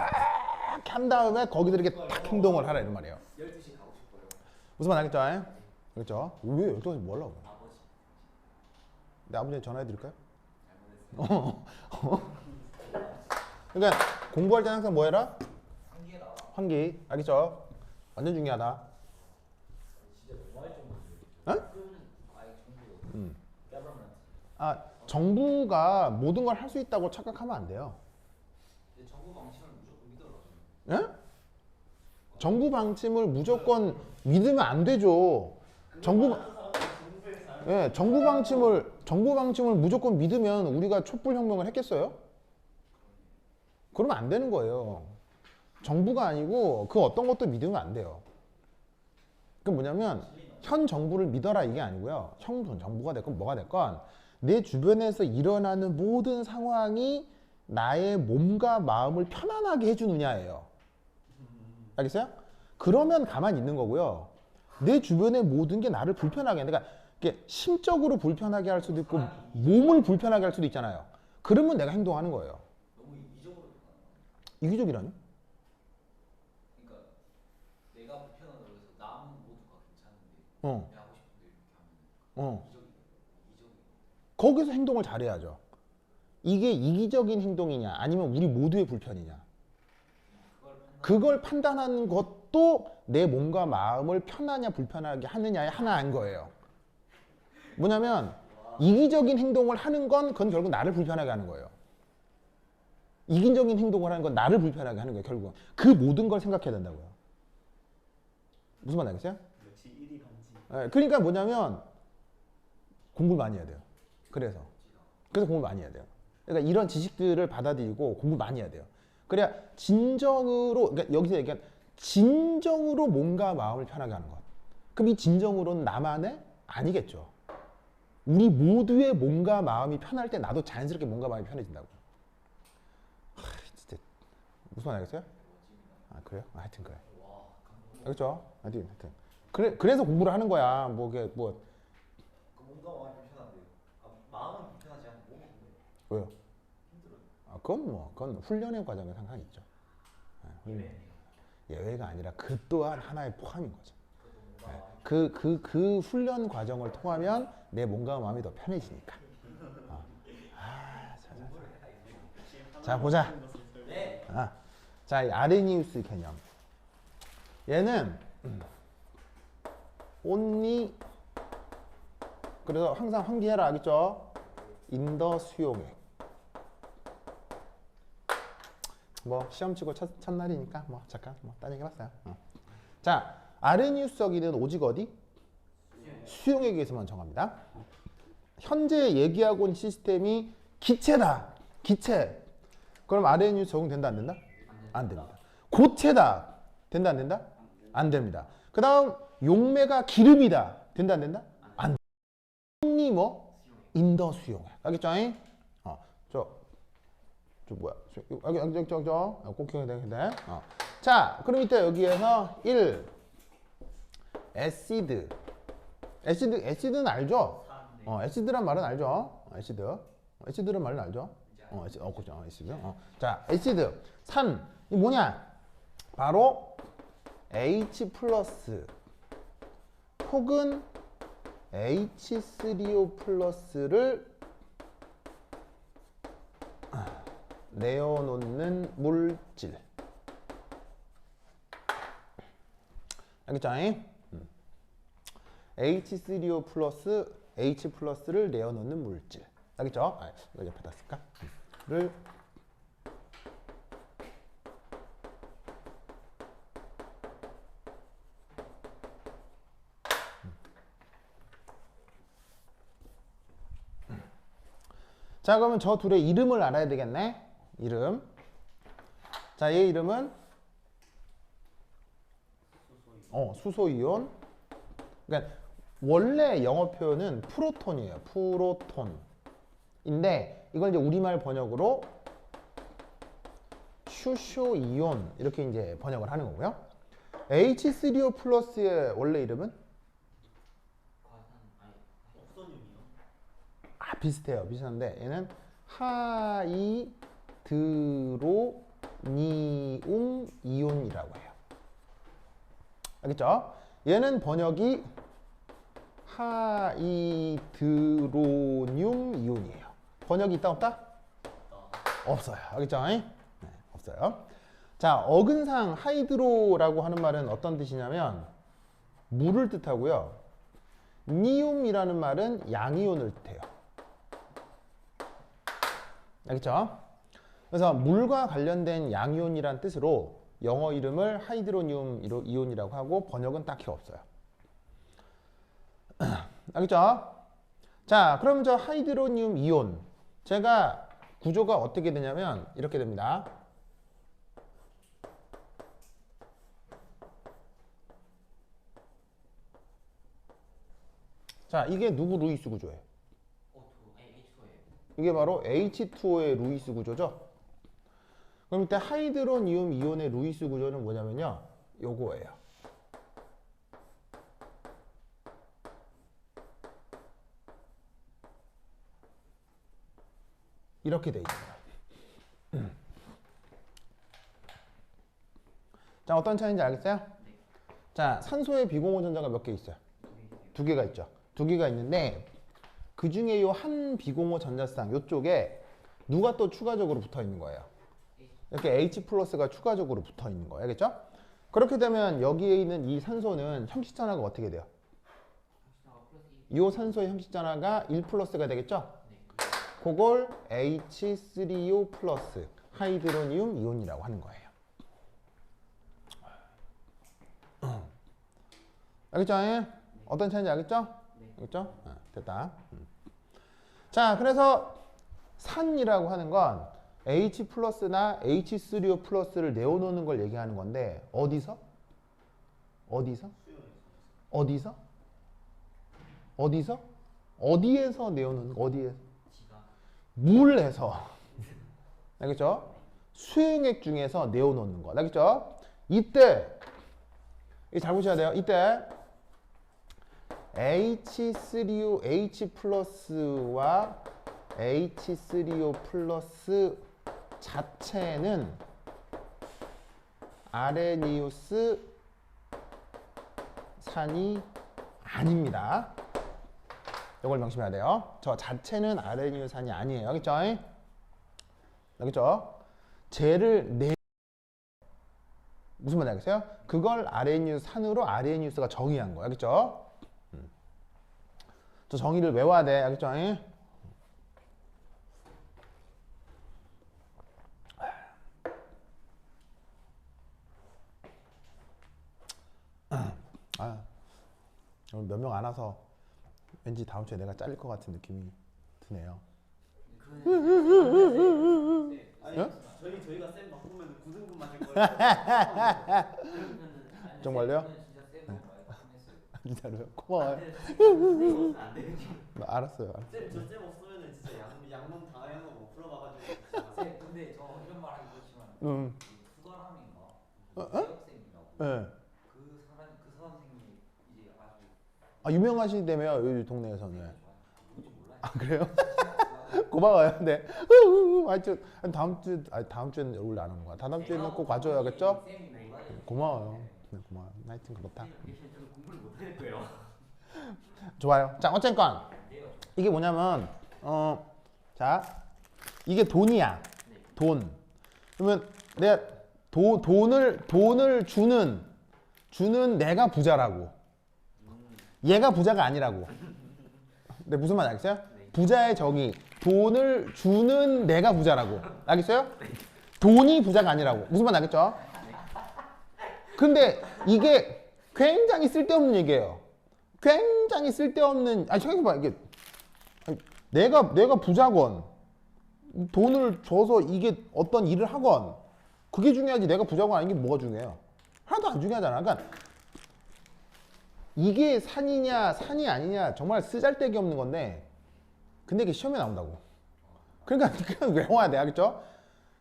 한 다음에 거기서 이렇게 딱 행동을 하라 이런 말이에요. 12시 가고 싶어요. 무슨 말 알겠죠? 그렇죠? 왜 12시 뭐 하려고? 아버지. 내 아버지한테 전화해 드릴까요? 잘못했어요. 그러니까 공부할 때는 항상 뭐 해라? 한기에 나와. 환기. 알겠죠? 완전 중요하다. 진짜 너무 할 정도지. 어? 그러면 아예 정부. government. 아, 정부가 모든 걸 할 수 있다고 착각하면 안 돼요. 근데 정부 방침을 무조건 믿어라. 예? 정부 방침을 무조건 믿으면 안 되죠. 정부 방침을 무조건 믿으면 우리가 촛불 혁명을 했겠어요? 그러면 안 되는 거예요. 정부가 아니고 그 어떤 것도 믿으면 안 돼요. 그 뭐냐면 현 정부를 믿어라 이게 아니고요. 현 정부가 됐건 뭐가 됐건 내 주변에서 일어나는 모든 상황이 나의 몸과 마음을 편안하게 해주느냐예요. 알겠어요? 그러면 가만히 있는 거고요. 내 주변의 모든 게 나를 불편하게 그러니까 이게 심적으로 불편하게 할 수도 있고 몸을 불편하게 할 수도 있잖아요. 그러면 내가 행동하는 거예요. 너무 이기적으로 가는 이기적이라니? 그러니까 내가 불편하다고 해서 남은 모두가 괜찮은데 어. 내가 하고 싶은데 이렇게 하면 어. 이기적이. 거기서 행동을 잘해야죠. 이게 이기적인 행동이냐 아니면 우리 모두의 불편이냐. 그걸 판단하는 것도 내 몸과 마음을 편하냐 불편하게 하느냐의 하나인 거예요. 뭐냐면 이기적인 행동을 하는 건 그건 결국 나를 불편하게 하는 거예요. 이기적인 행동을 하는 건 나를 불편하게 하는 거예요. 결국은 그 모든 걸 생각해야 된다고요. 무슨 말 알겠어요? 역시 1위 반지. 네, 그러니까 뭐냐면 공부를 많이 해야 돼요. 그래서 공부를 많이 해야 돼요. 그러니까 이런 지식들을 받아들이고 공부를 많이 해야 돼요. 그래야 진정으로 그러니까 여기서 얘기한 진정으로 몸과 마음을 편하게 하는 것. 그럼 이 진정으로는 나만의 아니겠죠. 우리 모두의 몸과 마음이 편할 때 나도 자연스럽게 몸과 마음이 편해진다고. 진짜 무슨 말 알겠어요? 아 그래요? 하여튼 그래. 알겠죠? 하여튼. 그래서 공부를 하는 거야. 그 몸과 마음이 불편한데 마음은 불편하지 않고 몸이 힘들어요. 왜요? 힘들어요. 그건 훈련의 과정에 상관이 있죠. 예외가 아니라 그 또한 하나의 포함인 거죠. 그 훈련 과정을 통하면 내 몸과 마음이 더 편해지니까. 자 보자. 네. 자, 이 아레니우스 개념. 얘는 only 그래서 항상 환기해라 알겠죠? 인더 수용액. 뭐 시험 치고 첫날이니까 뭐 잠깐 딴 얘기 해봤어요. 자, 아레니우스 어기는 오직 어디? 수용액에서만 정합니다. 현재 얘기하고 있는 시스템이 기체다. 기체. 그럼 아레니우스 적용된다 안 된다? 안 됩니다. 고체다. 된다 안 된다? 안 됩니다. 그 다음 용매가 기름이다. 된다 안 된다? 안 된다. 이 뭐? 인더 수용액. 알겠죠? 저 뭐야? 꼭 기억해야 되는데. 자, 그럼 이때 여기에서 1 애시드. 애시드는 알죠? 애시드란 말은 알죠? 애시드란 말은 알죠? 그죠. 애시드. 자, 애시드. 산. 이 뭐냐? 바로 H 플러스 혹은 H3O 플러스를 내어놓는 물질. 알겠죠? H3O 플러스 H 플러스를 내어놓는 물질. 알겠죠? 이거 옆에다 쓸까? 를 자, 그러면 저 둘의 이름을 알아야 되겠네. 이름. 자, 얘 이름은 수소이온. 그러니까 원래 영어 표현은 프로톤이에요. 프로톤인데 이걸 이제 우리말 번역으로 수소이온 이렇게 이제 번역을 하는 거고요. H3O 플러스의 원래 이름은 과산 아니 옥선윤이요. 비슷해요. 비슷한데 얘는 하이드로니움 이온이라고 해요. 알겠죠? 얘는 번역이 하이드로늄 이온이에요. 번역이 있다 없다? 없어요. 알겠죠? 네, 없어요. 자, 어근상 하이드로라고 하는 말은 어떤 뜻이냐면 물을 뜻하고요. 니움이라는 말은 양이온을 뜻해요. 알겠죠? 그래서 물과 관련된 양이온이란 뜻으로 영어 이름을 하이드로늄 이온이라고 하고 번역은 딱히 없어요. 알겠죠? 자, 그럼 저 하이드로늄 이온 제가 구조가 어떻게 되냐면 이렇게 됩니다. 자, 이게 누구 루이스 구조예요? O2 아니 H2예요. 이게 바로 H2O의 루이스 구조죠. 그럼 이때 하이드로니움 이온의 루이스 구조는 뭐냐면요. 요거예요. 이렇게 돼 있어요. 자, 어떤 차이인지 알겠어요? 네. 자, 산소의 비공호 전자가 몇 개 있어요? 두 개가 있죠. 두 개가 있는데 그 중에 요 한 비공호 전자쌍 요쪽에 누가 또 추가적으로 붙어 있는 거예요? 이렇게 H 플러스가 추가적으로 붙어 있는 거예요. 알겠죠? 그렇게 되면 여기에 있는 이 산소는 형식전화가 어떻게 돼요? 형식전화 플러스 이 산소의 형식전화가 1 플러스가 되겠죠? 네. 그걸 H3O 플러스 하이드로니움 이온이라고 하는 거예요. 알겠죠? 어떤 차이인지 알겠죠? 네. 알겠죠? 됐다. 자, 그래서 산이라고 하는 건 H 플러스나 H3O 플러스를 내어놓는 걸 얘기하는 건데 어디서? 어디서? 어디서? 어디서? 어디에서 내어놓는 거? 어디에? 지가 물에서. 알겠죠? 수용액 중에서 내어놓는 거. 알겠죠? 이때 이거 잘 보셔야 돼요. 이때 H3O H 플러스와 H3O 플러스 자체는 아레니우스 산이 아닙니다. 이걸 명심해야 돼요. 저 자체는 아레니우스 산이 아니에요. 알겠죠? 알겠죠? 쟤를 무슨 말인지 알겠어요? 그걸 아레니우스 산으로 아레니우스가 정의한 거예요. 알겠죠? 저 정의를 외워야 돼. 알겠죠? 몇 명 안 와서 왠지 다음 주에 내가 잘릴 것 같은 느낌이 드네요. 아니 어? 저희가 쌤 바꾸면 9등분 맞을 거예요. 정말요? 진짜 세고 많이 했어요. 진짜로요? 고마워요. 선생님 안 되는 알았어요. 쌤저쌤 없으면은 진짜 양문 당하는 거못 풀어봐가지고 진짜. 쌤, 근데 저 이런 말 하기 그렇지만 후가람인가? 체육쌤이라고. 네. 그 선생님이 이제 아주 유명하시다며요, 여기 동네에서는. 뭔지 몰라요. 아, 그래요? 고마워요. 네. 하여튼 다음 주에는 원래 안 오는 거야. 다음 주에는 꼭 와줘야겠죠? 쌤이 몰라요. 고마워요. 네, 고마워요. 하여튼 그렇다. 계시면 저는 공부를 못 할 거예요. 좋아요. 자, 어쨌건 이게 뭐냐면 자, 이게 돈이야. 돈. 그러면 내가 돈을 주는 내가 부자라고. 얘가 부자가 아니라고. 근데 무슨 말인지 알겠어요? 부자의 정의. 돈을 주는 내가 부자라고. 알겠어요? 돈이 부자가 아니라고. 무슨 말인지 알겠죠? 근데 이게 굉장히 쓸데없는 얘기예요. 굉장히 쓸데없는. 아니 생각해봐. 이게 내가 부자건 돈을 줘서 이게 어떤 일을 하건 그게 중요하지 내가 부자고 아닌 게 뭐가 중요해요? 하나도 안 중요하잖아. 그러니까 이게 산이냐 산이 아니냐 정말 쓰잘데기 없는 건데 근데 이게 시험에 나온다고. 그러니까 그냥 외워야 돼. 알겠죠?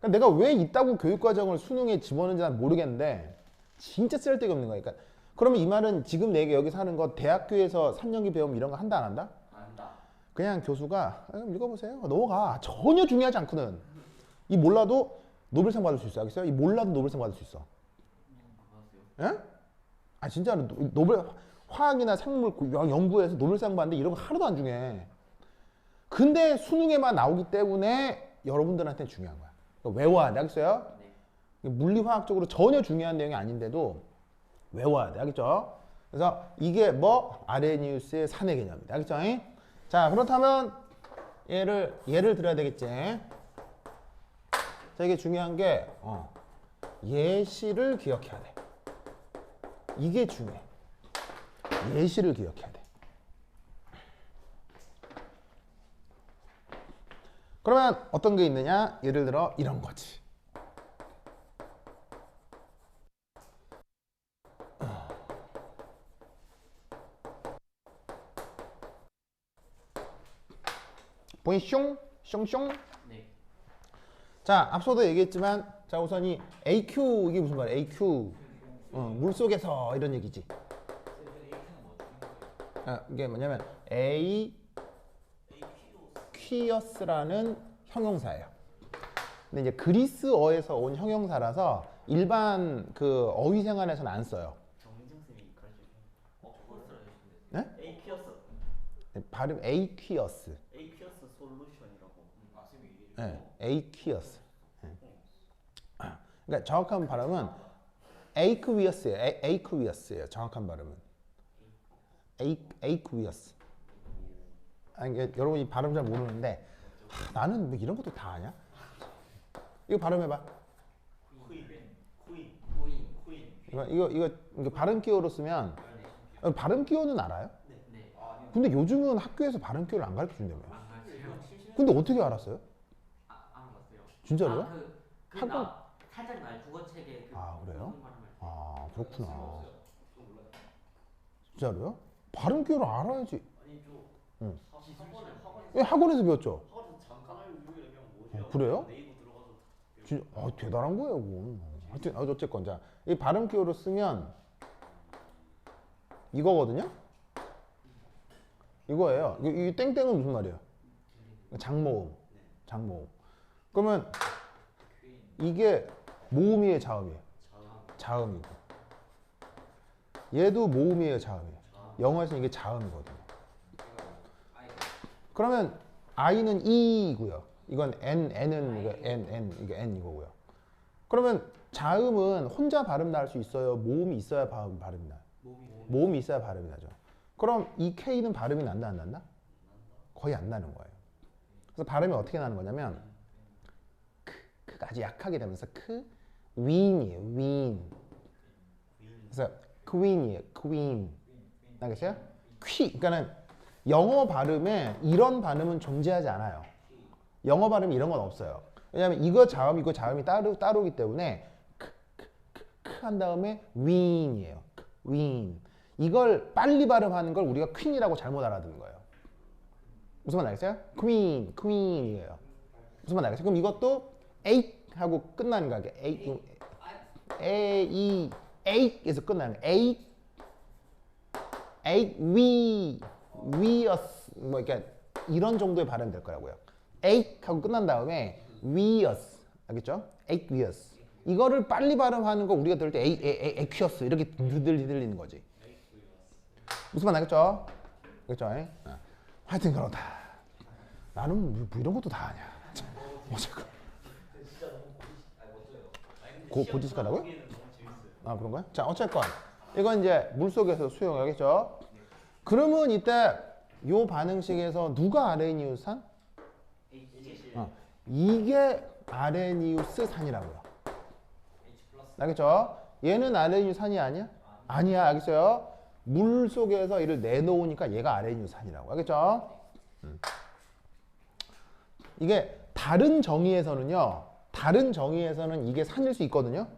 그러니까 내가 왜 이따구 교육과정을 수능에 집어넣는지 난 모르겠는데 진짜 쓰잘데기 없는 거야. 그러니까 그러면 이 말은 지금 내가 여기서 하는 거 대학교에서 3년기 배우면 이런 거 한다 안 한다? 안다. 그냥 교수가 읽어보세요. 넘어가. 전혀 중요하지 않거든. 이 몰라도 노벨상 받을 수 있어. 알겠어요? 이 몰라도 노벨상 받을 수 있어. 예? 아 진짜로 노벨 화학이나 생물 연구에서 노벨상 받는데 이런 거 하나도 안 중요해. 근데 수능에만 나오기 때문에 여러분들한테는 중요한 거야. 그러니까 외워야 돼. 알겠어요? 네. 물리화학적으로 전혀 중요한 내용이 아닌데도 외워야 돼. 알겠죠? 그래서 이게 뭐 아레니우스의 산의 개념입니다. 알겠죠? 자, 그렇다면 예를 들어야 되겠지. 자, 이게 중요한 게 예시를 기억해야 돼. 이게 중요해. 예시를 기억해야 돼. 그러면 어떤 게 있느냐? 예를 들어 이런 거지. 보이숑? 숑숑? 네. 자, 앞서도 얘기했지만 자 우선 이 AQ 이게 무슨 말이야? AQ 물속에서 이런 얘기지. 이게 뭐냐면 Aqueous라는 형용사예요. 근데 이제 그리스어에서 온 형용사라서 일반 그 어휘 생활에서는 안 써요. 정민정 쌤이 가르쳐. 코스로 해주시면 네? Aqueous. 발음 Aqueous. Aqueous 솔루션이라고. 쌤이 얘기해. 네, Aqueous. 그러니까 정확한 발음은 Aqueous예요. Aqueous예요. 정확한 발음은 Aqueous. 아니, 이게 여러분이 발음 잘 모르는데 나는 뭐 이런 것도 다 아냐? 이거 발음해봐. 이거 발음 기호로 쓰면 발음 기호는 알아요? 네. 근데 요즘은 학교에서 발음 기호를 안 가르쳐 준다며. 안 가르쳐요. 근데 어떻게 알았어요? 안 봤어요. 진짜로요? 학원 살짝 말 국어책에 아, 그래요? 무슨 발음을 아 그렇구나. 진짜로요? 발음 기호를 알아야지. 아니 응. 학원에서 예, 학원에서 배웠죠. 잠깐 알고 이러면 뭐죠? 그래요? 네이버 들어가서 진짜 대단한 거예요, 그건. 하여튼 어쨌건 자, 이 발음 기호로 쓰면 이거거든요. 이거예요. 이 땡땡은 무슨 말이에요? 장모음. 장모음. 그러면 이게 모음이에요, 자음이에요? 자음이고. 얘도 모음이에요, 자음이에요? 영어에서는 이게 자음이거든요. 그러면 I는 E이고요. 이건 N은 이거 이게 N 이거고요. 그러면 자음은 혼자 발음 날 수 있어요? 모음이 있어야 발음이 나요? 모음이 있어야 발음이 나죠. 그럼 이 K는 발음이 난다 안 난다? 거의 안 나는 거예요. 그래서 발음이 어떻게 나는 거냐면 크가 아주 약하게 되면서 윈이에요. 윈. 그래서 queen이에요. queen. 알겠어요? 그러니까는 영어 발음에 이런 발음은 존재하지 않아요. 영어 발음에 이런 건 없어요. 왜냐하면 이거 자음이 따로기 때문에 한 다음에 윈이에요. 윈. 이걸 빨리 발음하는 걸 우리가 퀸이라고 잘못 알아듣는 거예요. 무슨 말 알겠어요? 퀸이에요. 무슨 말 알겠어요? 그럼 이것도 에잇 하고 끝나는 거야. 에잇에서 끝나는 거야. 에잇 위어스 뭐 이렇게 이런 정도의 발음이 될 거라고요. 에잇 하고 끝난 다음에 위어스 알겠죠? 에잇 위어스 이거를 빨리 발음하는 거 우리가 들을 때 에퀴어스 이렇게 들리는 거지. 무슨 말 알겠죠? 그렇죠? 하여튼 그렇다. 나는 뭐 이런 것도 다 아냐. 어쨌건. 고지식하다고요? 아 그런 거야? 자 어쨌건 이건 이제 물속에서 수용하겠죠? 그러면 이때 요 반응식에서 누가 아레니우스산? 이게 아레니우스 산이라고요. 알겠죠? 얘는 아레니우스 산이 아니야? 아니야. 알겠어요? 물 속에서 이를 내놓으니까 얘가 아레니우스 산이라고. 알겠죠? 이게 다른 정의에서는 이게 산일 수 있거든요.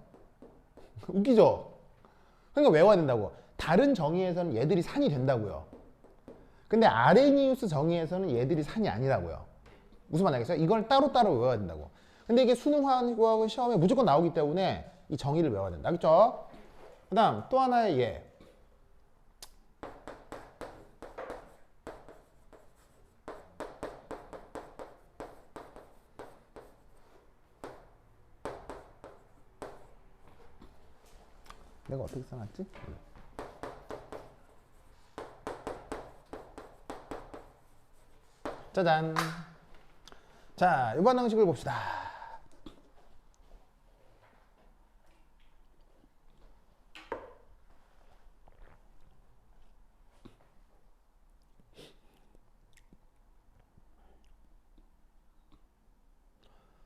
웃기죠? 그러니까 외워야 된다고. 다른 정의에서는 얘들이 산이 된다고요. 근데 아레니우스 정의에서는 얘들이 산이 아니라고요. 무슨 말 알겠어요? 이걸 따로따로 외워야 된다고. 근데 이게 수능화학은 시험에 무조건 나오기 때문에 이 정의를 외워야 된다. 알겠죠? 그 다음 또 하나의 얘. 내가 어떻게 써놨지? 짜잔. 자, 이번 방식을 봅시다.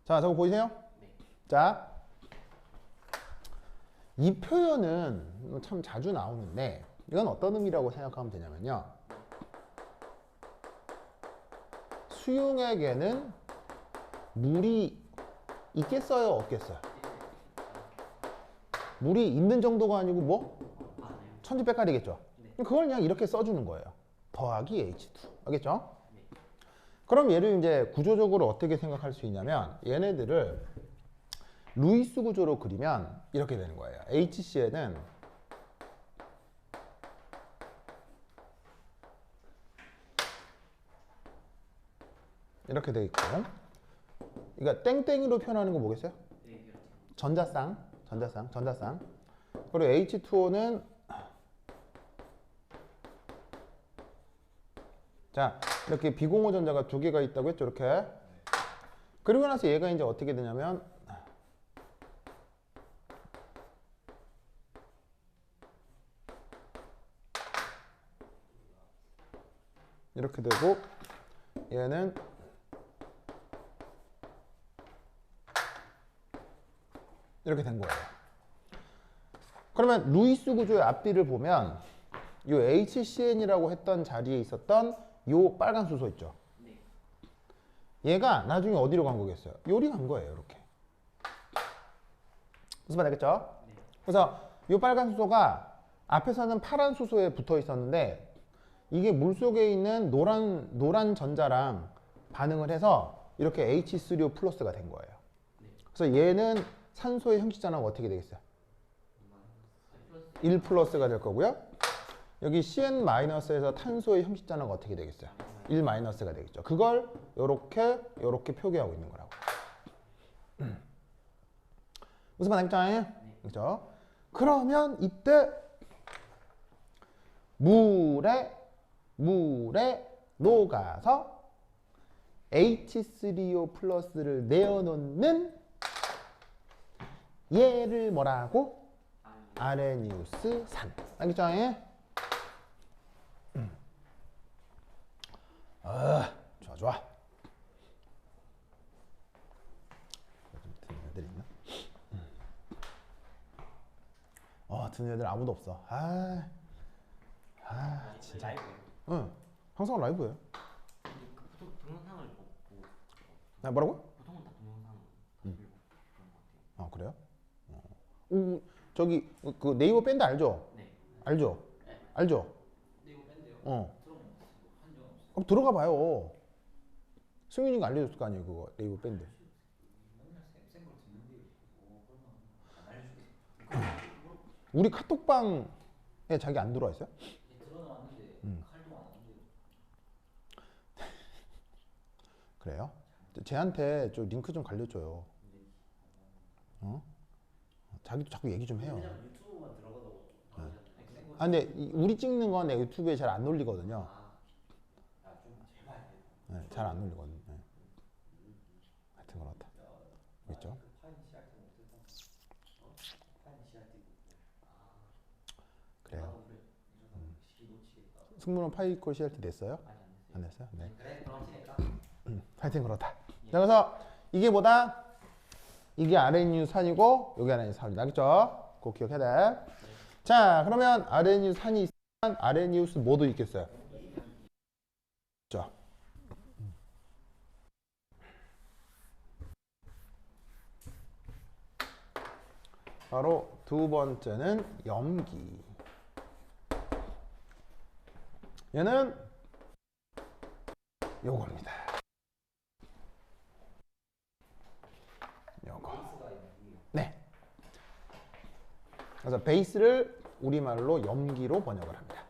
자, 저거 보이세요? 자, 이 표현은 참 자주 나오는데 이건 어떤 의미라고 생각하면 되냐면요. 수용액에는 물이 있겠어요, 없겠어요? 물이 있는 정도가 아니고 뭐? 천지백깔이겠죠. 그걸 그냥 이렇게 써주는 거예요. 더하기 H2. 알겠죠? 그럼 얘를 이제 구조적으로 어떻게 생각할 수 있냐면 얘네들을 루이스 구조로 그리면 이렇게 되는 거예요. HCl은 이렇게 돼 있고, 그러니까 땡땡이로 표현하는 거 뭐겠어요? 전자쌍. 그리고 H2O는 자, 이렇게 비공호 전자가 두 개가 있다고 했죠, 이렇게. 그리고 나서 얘가 이제 어떻게 되냐면 이렇게 되고 얘는 이렇게 된 거예요. 그러면 루이스 구조의 앞뒤를 보면 이 HCn이라고 했던 자리에 있었던 요 빨간 수소 있죠. 얘가 나중에 어디로 간 거겠어요? 요리 간 거예요, 이렇게. 무슨 말 알겠죠? 그래서 요 빨간 수소가 앞에서는 파란 수소에 붙어 있었는데 이게 물속에 있는 노란 전자랑 반응을 해서 이렇게 H3O 플러스가 된 거예요. 그래서 얘는 산소의 형식전환은 어떻게 되겠어요? 1 플러스가 될 거고요. 여기 CN 마이너스에서 탄소의 형식전환은 어떻게 되겠어요? 1 마이너스가 되겠죠. 그걸 요렇게 표기하고 있는 거라고. 무슨 말 알겠죠? 그렇죠? 그러면 이때 물에 녹아서 H3O 플러스를 내어놓는 얘를 뭐라고? 아레니우스산. 알겠죠? 좋아. 듣는 애들 있나? 듣는 애들 아무도 없어. 진짜. 응, 항상 라이브예요. 보통 동영상을 보고 뭐라고? 보통은 다 동영상 음. 보고 그런 것 같아요. 그래요? 저기 그 네이버 밴드 알죠? 네. 알죠? 알죠? 네이버 밴드요? 어. 한적 없어요. 그럼 들어가 봐요. 승윤이가 알려줬을 거 아니에요, 그거 네이버 밴드. 맨날 쌩걸 듣는데 그러면 안 알려주겠어요. 우리 카톡방에 자기 안 들어와 있어요? 들어나왔는데 칼도 안 하는데. 그래요? 쟤한테 저 링크 좀 갈려줘요. 자기도 자꾸 얘기 좀 해요. 그냥 유튜브만 들어가도 근데 우리 찍는 건 내가 유튜브에 잘 안 올리거든요. 좀 제발. 네, 잘 안 올리거든요. 네. 하여튼 그렇다. 있죠? 파인 시할 때 못했다. 파인 시할 때. 그래요. 시기 놓치겠다. 승무원 파이콜 CRT 냈어요? 아직 안 됐어요. 안 냈어요? 네. 그래 그럼 치니까 하여튼 그렇다. 자, 그래서 이게 뭐다? 이게 아레니우산이고 여기 아레니우산이다. 알겠죠? 꼭 기억해야 돼. 자, 그러면 아레니우산이 있으면 아레니우스 뭐도 있겠어요? 자, 바로 두 번째는 염기. 얘는 요겁니다. 요거. 베이스가 여기. 네. 그래서 베이스를 우리말로 염기로 번역을 합니다.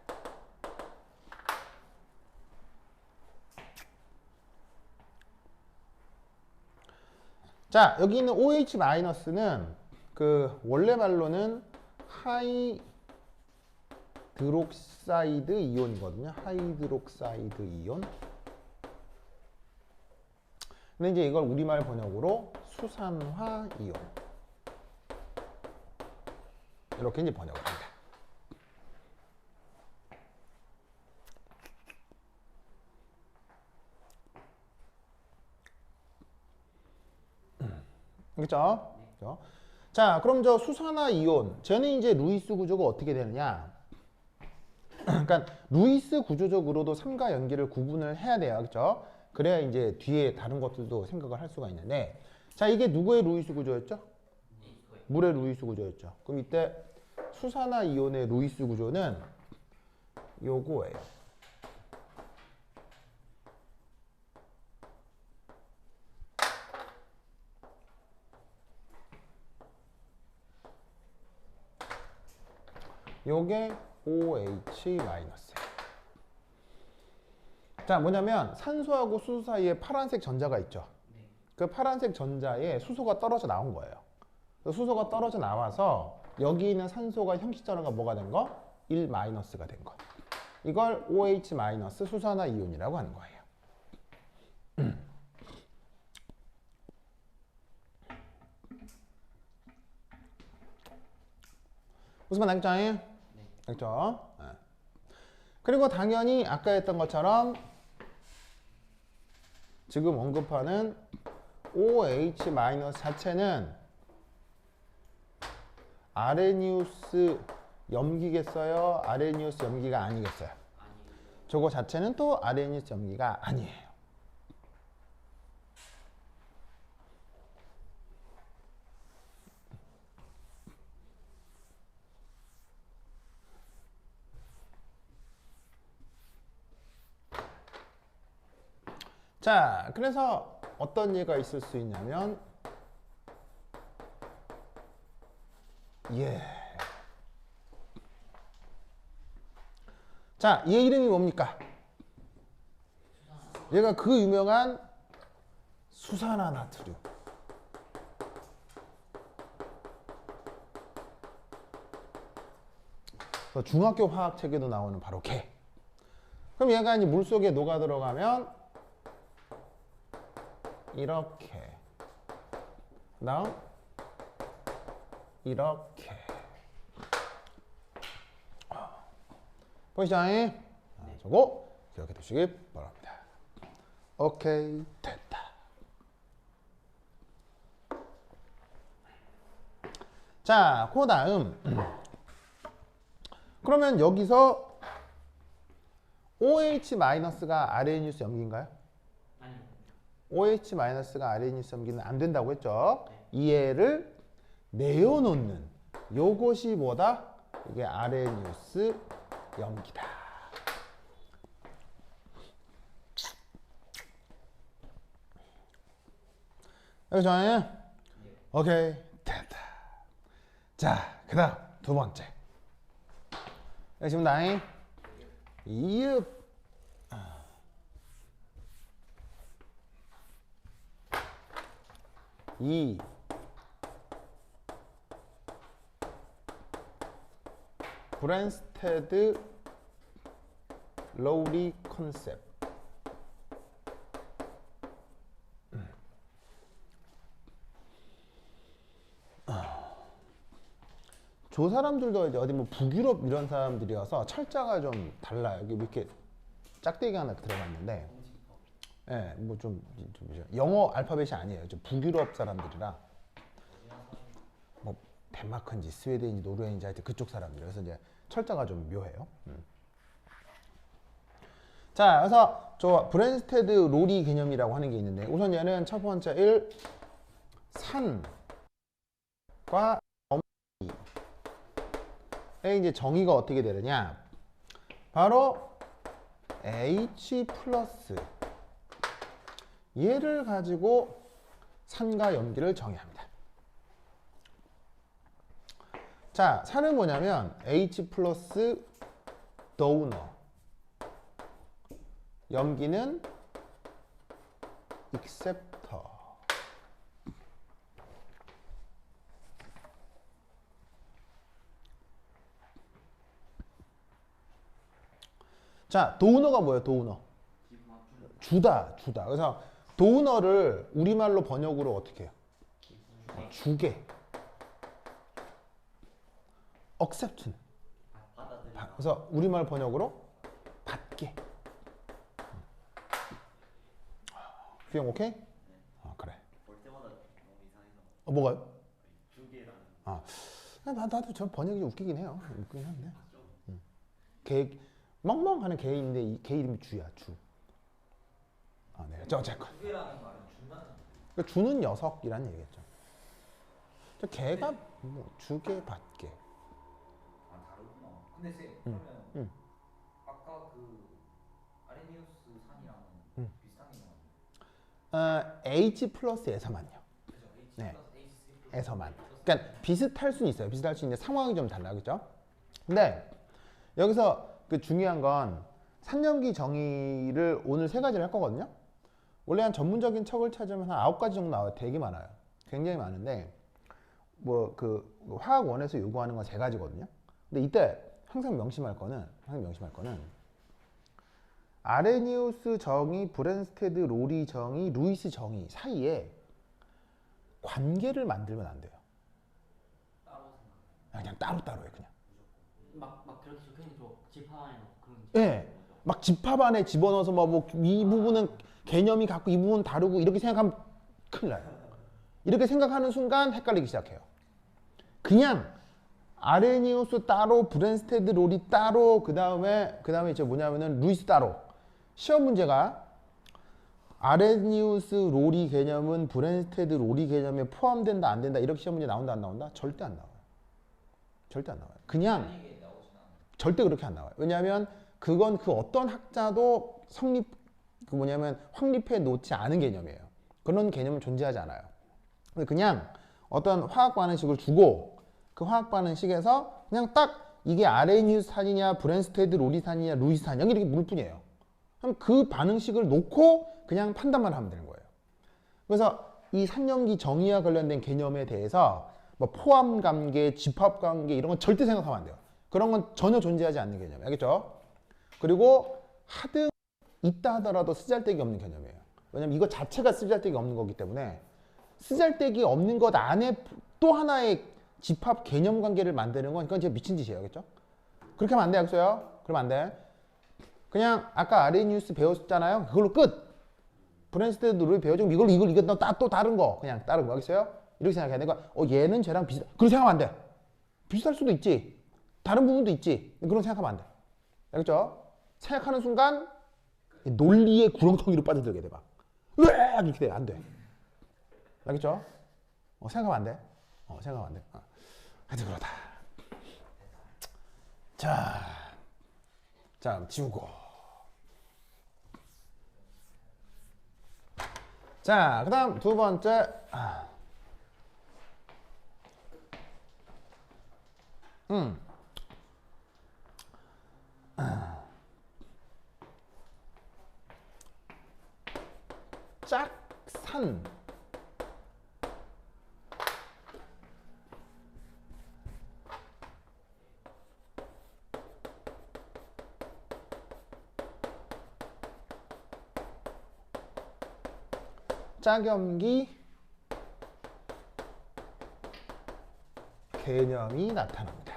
자, 여기 있는 OH-는 그 원래 말로는 하이드록사이드 이온이거든요. 하이드록사이드 이온. 근데 이제 이걸 우리말 번역으로 수산화 이온. 이렇게 이제 번역을 합니다. 그렇죠? 그렇죠? 자, 그럼 저 수산화 이온, 쟤는 이제 루이스 구조가 어떻게 되느냐? 그러니까 루이스 구조적으로도 삼가 연기를 구분을 해야 돼요, 그렇죠? 그래야 이제 뒤에 다른 것들도 생각을 할 수가 있는데, 자, 이게 누구의 루이스 구조였죠? 물의 루이스 구조였죠. 그럼 이때 수산화 이온의 루이스 구조는 요거예요. 요게 OH-예요. 자, 뭐냐면 산소하고 수소 사이에 파란색 전자가 있죠. 그 파란색 전자에 수소가 떨어져 나온 거예요. 수소가 떨어져 나와서 여기 있는 산소가 형식전화가 뭐가 된 거? 1-가 된 거. 이걸 OH- 수산화 이온이라고 하는 거예요. 무슨 말 알겠죠? 알겠죠? 네. 그리고 당연히 아까 했던 것처럼 지금 언급하는 OH- 자체는 아레니우스 염기겠어요? 아레니우스 염기가 아니겠어요? 저거 자체는 또 아레니우스 염기가 아니에요. 자, 그래서 어떤 예가 있을 수 있냐면 자, 얘 이름이 뭡니까? 얘가 그 유명한 수산화나트륨. 중학교 화학 책에도 나오는 바로 걔. 그럼 얘가 이제 물 속에 녹아 들어가면 이렇게, 그다음 이렇게. 보이시죠? 저거 기억해 두시기 바랍니다. 오케이, 됐다. 자, 그 다음 그러면 여기서 OH-가 아레니우스 염기인가요? 아니요. OH-가 아레니우스 염기는 안 된다고 했죠? 이 애를 내어놓는 요것이 뭐다? 이게 아레니우스 염기다. 여기죠? 오케이, 됐다. 자, 그 다음 두 번째. 여기 지금 나잉 이읍 이 브랜스테드 로우리 컨셉. 저 사람들도 이제 어디 뭐 북유럽 이런 사람들이어서 철자가 좀 달라요. 여기 이렇게 짝대기 하나 들어갔는데, 예, 뭐 좀 영어 알파벳이 아니에요. 좀 북유럽 사람들이라, 뭐 덴마크인지 스웨덴인지 노르웨이인지 하여튼 그쪽 사람들. 그래서 이제 철자가 좀 묘해요. 자, 그래서 저 브랜스테드 로리 개념이라고 하는 게 있는데, 우선 얘는 첫 번째 산과 이제 정의가 어떻게 되느냐? 바로 H 플러스 얘를 가지고 산과 염기를 정의합니다. 자, 산은 뭐냐면 H 플러스 도너, 염기는 acceptor. 자, 도너가 뭐예요? 도너. 주다. 그래서 도너를 우리말로 번역으로 어떻게 해요? 주게. accept는. 받아들이다. 그래서 우리말 번역으로 받게. 비용 오케이? 그래. 볼 때마다 너무 이상해서 뭐가요? 주게라는 나도 저 번역이 웃기긴 해요. 웃기긴 한데. 개 멍멍하는 개인데 이 개 이름이 주야, 주. 네. 어쨌건. 두개라는 말은 준다는 그러니까 주는 녀석이란 얘기겠죠. 저 개가 뭐 주게 받게. 아 다르구나. 근데 쌤 그러면 응. 아까 그 아레니우스 산이랑은 응. 비슷한 게 나왔는데 H 플러스에서만요. 그죠? H 네. 플러스 H 플러스 에서만. 그러니까 비슷할 수는 있어요. 비슷할 수 있는데 상황이 좀 달라겠죠. 근데 여기서 그 중요한 건 산염기 정의를 오늘 3가지를 할 거거든요. 원래 한 전문적인 척을 찾으면 한 9가지 정도 나와요. 되게 많아요. 굉장히 많은데 뭐 그 화학원에서 요구하는 건 3가지거든요. 근데 이때 항상 명심할 거는 아레니우스 정의, 브랜스테드 로리 정의, 루이스 정의 사이에 관계를 만들면 안 돼요. 따로 생각. 그냥 따로따로예요. 그냥. 막 그렇게 적혀있는 저 집합 안에 넣고 그런 예. 막 집합 안에 집어넣어서 뭐 이 부분은 개념이 같고 이 부분은 다르고 이렇게 생각하면 큰일 나요. 이렇게 생각하는 순간 헷갈리기 시작해요. 그냥 아레니우스 따로, 브랜스테드 로리 따로, 그 다음에 이제 뭐냐면은 루이스 따로. 시험 문제가 아레니우스 로리 개념은 브랜스테드 로리 개념에 포함된다 안 된다 이렇게 시험 문제 나온다 안 나온다? 절대 안 나와요. 절대 안 나와요. 그냥 이게 나오진 않아. 절대 그렇게 안 나와요. 왜냐하면 그건 그 어떤 학자도 확립해 놓지 않은 개념이에요. 그런 개념은 존재하지 않아요. 그냥 어떤 화학 반응식을 주고 그 화학 반응식에서 그냥 딱 이게 아레니우스 산이냐 브랜스테드 로리 산이냐 루이스 산이냐 이렇게 물 뿐이에요. 그럼 그 반응식을 놓고 그냥 판단만 하면 되는 거예요. 그래서 이 산염기 정의와 관련된 개념에 대해서 뭐 포함 관계, 집합 관계 이런 건 절대 생각하면 안 돼요. 그런 건 전혀 존재하지 않는 개념이에요. 알겠죠? 그리고 하등 있다 하더라도 쓰잘데기 없는 개념이에요. 왜냐면 이거 자체가 쓰잘데기 없는 거기 때문에 쓰잘데기 없는 것 안에 또 하나의 집합 개념 관계를 만드는 건 이건 진짜 미친 짓이에요. 알겠죠? 그렇게 하면 안 돼, 약소요. 그러면 안 돼. 그냥 아까 아레니우스 배웠잖아요. 그걸로 끝. 브랜스테드 로리 배워주고 이걸 또 다른 거 그냥 다른 거 알겠어요? 이렇게 생각해야 돼. 그러니까 얘는 쟤랑 비슷. 그렇게 생각하면 안 돼. 비슷할 수도 있지. 다른 부분도 있지. 그런 생각하면 안 돼. 알겠죠? 생각하는 순간 논리의 구렁텅이로 빠져들게 돼 막. 으악 이렇게 돼. 안 돼. 알겠죠? 생각하면 안 돼. 생각하면 안 돼. 하여튼 그렇다. 자, 지우고. 자, 그 다음 2번째. 짝산. 짝염기 개념이 나타납니다.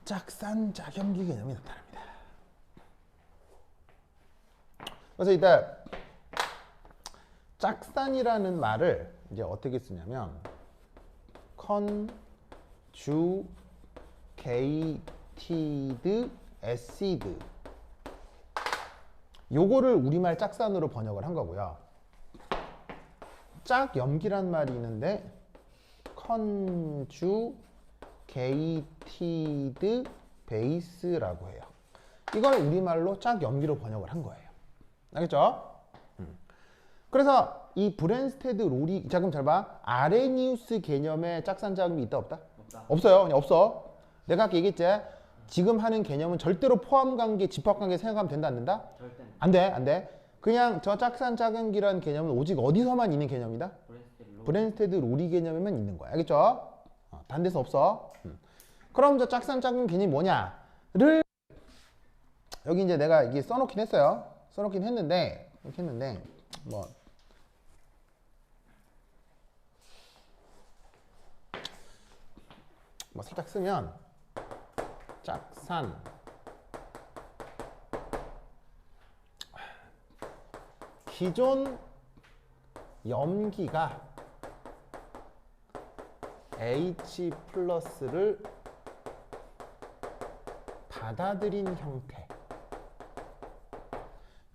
짝산 짝염기 개념이 나타납니다. 그래서 이때 짝산이라는 말을 이제 어떻게 쓰냐면 conjugated acid 요거를 우리말 짝산으로 번역을 한 거고요. 짝염기란 말이 있는데 conjugated gated base라고 해요. 이걸 우리말로 짝 염기로 번역을 한 거예요. 알겠죠? 그래서 이 브랜스테드 롤이 자 그럼 잘 봐. 아레니우스 개념에 짝산자금이 있다 없다? 없다. 없어요. 그냥 없어. 내가 아까 얘기했지. 지금 하는 개념은 절대로 포함관계, 집합관계 생각하면 된다 안 된다? 절대 안 돼, 안 돼. 그냥 저 짝산짝음기라는 개념은 오직 어디서만 있는 개념이다? 브랜스테드 롤이 개념에만 있는 거야. 알겠죠? 다른 데서 없어. 그럼 저 짝산짝음 개념이 뭐냐를 여기 이제 내가 이게 써놓긴 했어요. 써놓긴 했는데 이렇게 했는데 뭐 살짝 쓰면 짝산 기존 염기가 H 플러스를 받아들인 형태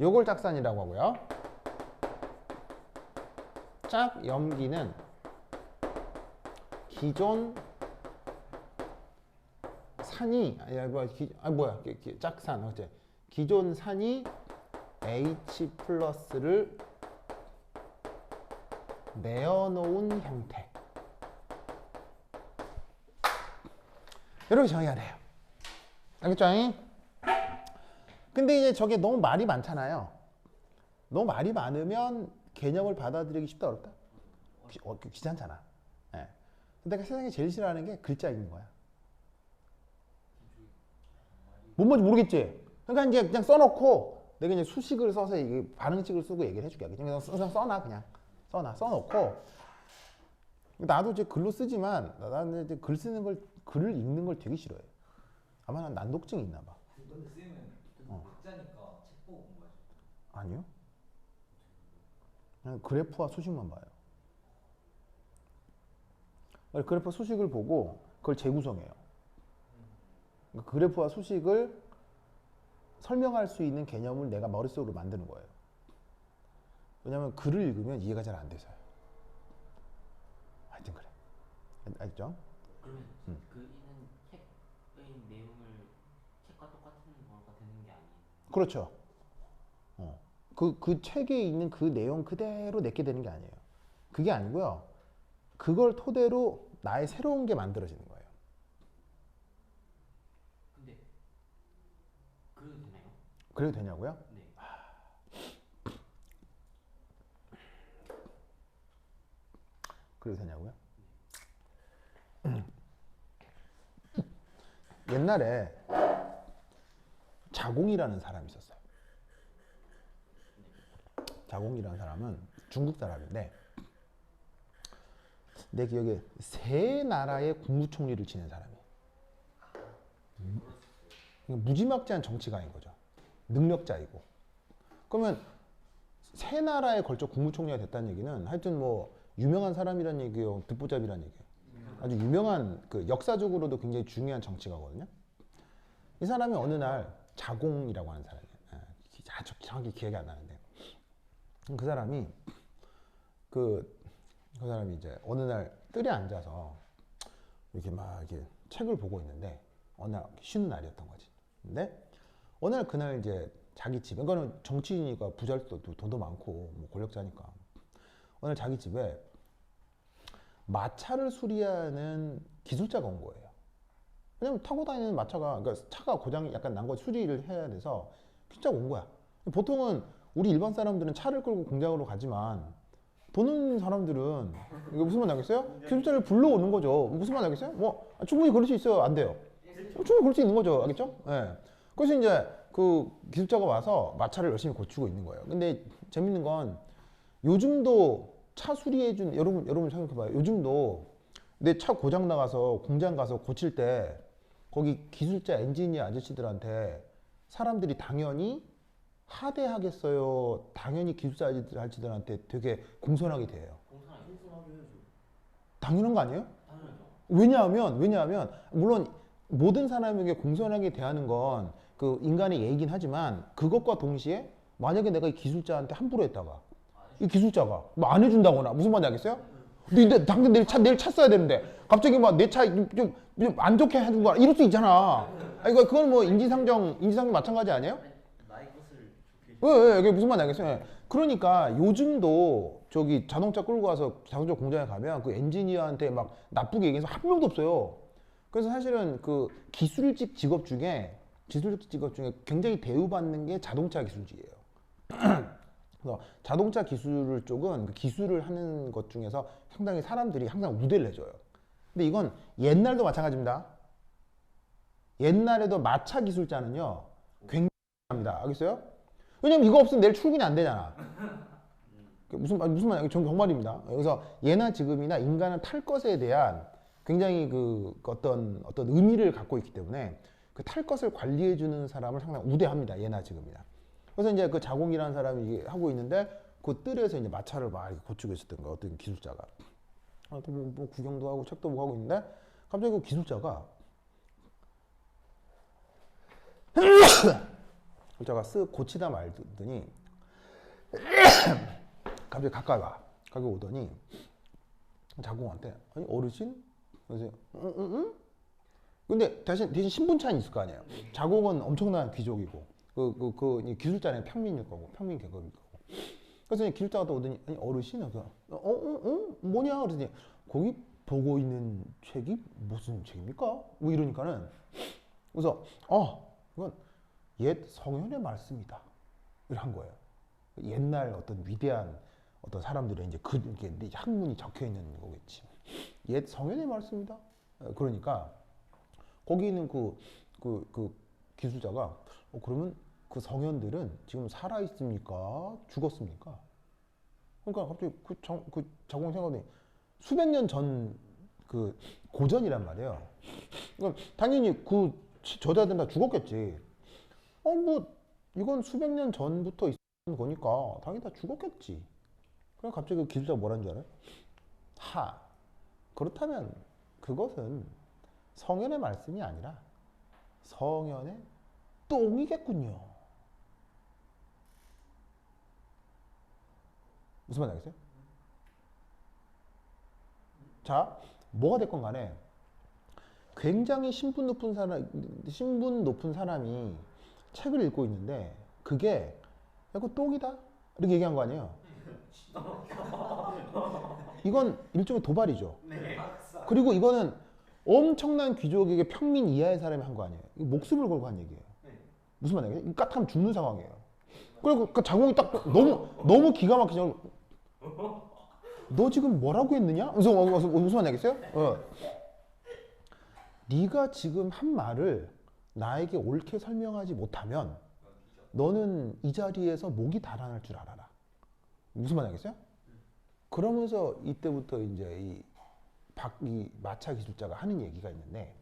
요걸 짝산이라고 하고요. 짝 염기는 기존 산이 짝산 어째 기존 산이 H 플러스를 내어놓은 형태 이렇게 정의가 돼요. 알겠죠? 근데 이제 저게 너무 말이 많잖아요. 너무 말이 많으면 개념을 받아들이기 쉽다 어렵다? 귀찮잖아. 예. 근데 내가 세상에 제일 싫어하는 게 글자 읽는 거야. 뭔 말인지 모르겠지? 그러니까 이제 그냥 써놓고 내가 이제 수식을 써서 이게 반응식을 쓰고 얘기를 해줄게. 그냥 써놔 그냥. 써놓고 나도 이제 글로 쓰지만 나는 이제 글 쓰는 걸 글을 읽는 걸 되게 싫어해. 아마 난 난독증이 있나 봐. 근데 쌤은 학자니까 책 보고 공부하죠. 아니요. 그냥 그래프와 수식만 봐요. 그래프 수식을 보고 그걸 재구성해요. 그러니까 그래프와 수식을 설명할 수 있는 개념을 내가 머릿속으로 만드는 거예요. 왜냐면 글을 읽으면 이해가 잘 안 돼서요. 하여튼 그래. 알겠죠? 그러면 그 있는 책의 내용을 책과 똑같은 거가 되는 게 아니에요? 그렇죠. 그 책에 있는 그 내용 그대로 내게 되는 게 아니에요. 그게 아니고요. 그걸 토대로 나의 새로운 게 만들어지는 거예요. 근데 그래도 되나요? 그래도 되냐고요? 네. 그래도 되냐고요? 옛날에 자공이라는 사람이 있었어요. 자공이라는 사람은 중국 사람인데 내 기억에 세 나라의 국무총리를 지낸 사람이에요. 무지막지한 정치가인 거죠. 능력자이고. 그러면 세 나라에 걸쳐 국무총리가 됐다는 얘기는 하여튼 뭐 유명한 사람이란 얘기예요. 듣보잡이란 얘기예요. 아주 유명한 그 역사적으로도 굉장히 중요한 정치가거든요. 이 사람이 어느 날 자공이라고 하는 사람이에요. 아주 정확히 기억이 안 나는데 그 사람이 그 사람이 이제 어느 날 뜰에 앉아서 이렇게 막 이렇게 책을 보고 있는데 어느 날 쉬는 날이었던 거지. 근데 어느 날 그날 이제 자기 집에 그거는 정치인이니까 부자도 돈도 많고 뭐 권력자니까 어느 날 자기 집에 마차를 수리하는 기술자가 온 거예요. 왜냐면 타고 다니는 마차가 그러니까 차가 고장이 약간 난 거 수리를 해야 돼서 기술자가 온 거야. 보통은 우리 일반 사람들은 차를 끌고 공장으로 가지만 돈 있는 사람들은 이게 무슨 말 나겠어요? 기술자를 불러오는 거죠. 무슨 말 나겠어요? 뭐 충분히 그럴 수 있어요. 안 돼요? 충분히 그럴 수 있는 거죠. 알겠죠? 예. 그래서 이제 그 기술자가 와서 마차를 열심히 고치고 있는 거예요. 근데 재밌는 건 요즘도 차 수리해준 여러분 생각해봐요. 요즘도 내 차 고장 나가서 공장 가서 고칠 때 거기 기술자 엔지니어 아저씨들한테 사람들이 당연히 하대하겠어요. 당연히 기술자 아저씨들한테 되게 공손하게 대해요. 당연한 거 아니에요? 당연하죠. 왜냐하면 물론 모든 사람에게 공손하게 대하는 건 그 인간의 예의긴 하지만 그것과 동시에 만약에 내가 이 기술자한테 함부로 했다가 이 기술자가 뭐 안 해준다거나 무슨 말인지 알겠어요? 근데 당장 내일 차 써야 되는데 갑자기 막 내 차 좀 안 좋게 해준 거야. 이럴 수 있잖아. 아니 그건 뭐 인지상정 마찬가지 아니에요? 나의 것을 좋게 예, 그게 무슨 말인지 알겠어요. 예. 그러니까 요즘도 저기 자동차 끌고 가서 자동차 공장에 가면 그 엔지니어한테 막 나쁘게 얘기해서 한 명도 없어요. 그래서 사실은 그 기술직 직업 중에 굉장히 대우받는 게 자동차 기술직이에요. 그래서 자동차 기술 쪽은 그 기술을 하는 것 중에서 상당히 사람들이 항상 우대를 해줘요. 근데 이건 옛날도 마찬가지입니다. 옛날에도 마차 기술자는요 굉장히 합니다. 알겠어요? 왜냐면 이거 없으면 내일 출근이 안 되잖아. 무슨 말이야? 전 정말입니다. 그래서 예나 지금이나 인간은 탈 것에 대한 굉장히 그 어떤 의미를 갖고 있기 때문에 그 탈 것을 관리해 주는 사람을 상당히 우대합니다. 예나 지금이나. 그래서 이제 그 자공이라는 사람이 하고 있는데 그 뜰에서 이제 마차를 막 이렇게 고치고 있었던 거야. 어떤 기술자가. 뭐 구경도 하고 책도 보고 하고 있는데 갑자기 그 기술자가 쓱 고치다 말더니 갑자기 가까이 와. 가까이 오더니 자공한테 아니 어르신? 그래서 응? 근데 대신 신분차는 있을 거 아니에요. 자공은 엄청난 귀족이고 그 기술자는 평민일 거고 평민 계급일 거고. 그래서 기술자가 또 오더니 아니 어르신? 그래서 뭐냐? 그러더니 거기 보고 있는 책이 무슨 책입니까? 뭐 이러니까는 그래서 이건 옛 성현의 말씀이다. 이렇게 한 거예요. 옛날 어떤 위대한 어떤 사람들의 이제 이게 학문이 적혀 있는 거겠지. 옛 성현의 말씀이다. 그러니까 거기 있는 그 기술자가 그러면 그 성현들은 지금 살아 있습니까? 죽었습니까? 그러니까 갑자기 그 자공 생각이 수백 년 전 그 고전이란 말이에요. 그러니까 당연히 그 저자들은 다 죽었겠지. 뭐 이건 수백 년 전부터 있었던 거니까 당연히 다 죽었겠지. 그럼 갑자기 그 기술자가 뭐라는 줄 알아요? 그렇다면 그것은 성현의 말씀이 아니라 성현의 똥이겠군요. 무슨 말인지 알겠어요? 자, 뭐가 됐건 간에 굉장히 신분 높은 사람이 책을 읽고 있는데 그게 그 똥이다 이렇게 얘기한 거 아니에요. 이건 일종의 도발이죠. 그리고 이거는 엄청난 귀족에게 평민 이하의 사람이 한 거 아니에요. 목숨을 걸고 한 얘기예요. 무슨 말이에요? 까딱하면 죽는 상황이에요. 그리고 그 자공이 딱 너무 기가 막히죠. 너 지금 뭐라고 했느냐? 무슨 말이겠어요? 네가 지금 한 말을 나에게 옳게 설명하지 못하면 너는 이 자리에서 목이 달아날 줄 알아라. 무슨 말이겠어요? 그러면서 이때부터 이제 이 마차 기술자가 하는 얘기가 있는데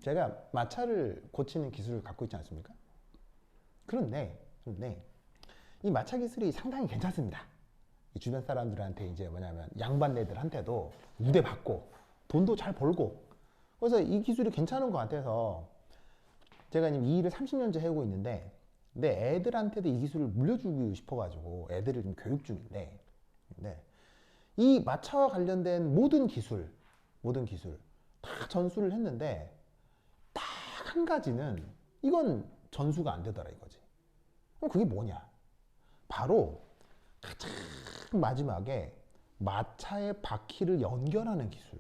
제가 마차를 고치는 기술을 갖고 있지 않습니까? 그런데 이 마차 기술이 상당히 괜찮습니다. 이 주변 사람들한테 이제 뭐냐면 양반네들한테도 우대받고 돈도 잘 벌고 그래서 이 기술이 괜찮은 것 같아서 제가 지금 이 일을 30년째 하고 있는데 내 애들한테도 이 기술을 물려주고 싶어가지고 애들을 좀 교육 중인데 이 마차와 관련된 모든 기술 다 전수를 했는데 딱 한 가지는 이건 전수가 안 되더라 이거지. 그럼 그게 뭐냐? 바로 가장 마지막에 마차의 바퀴를 연결하는 기술.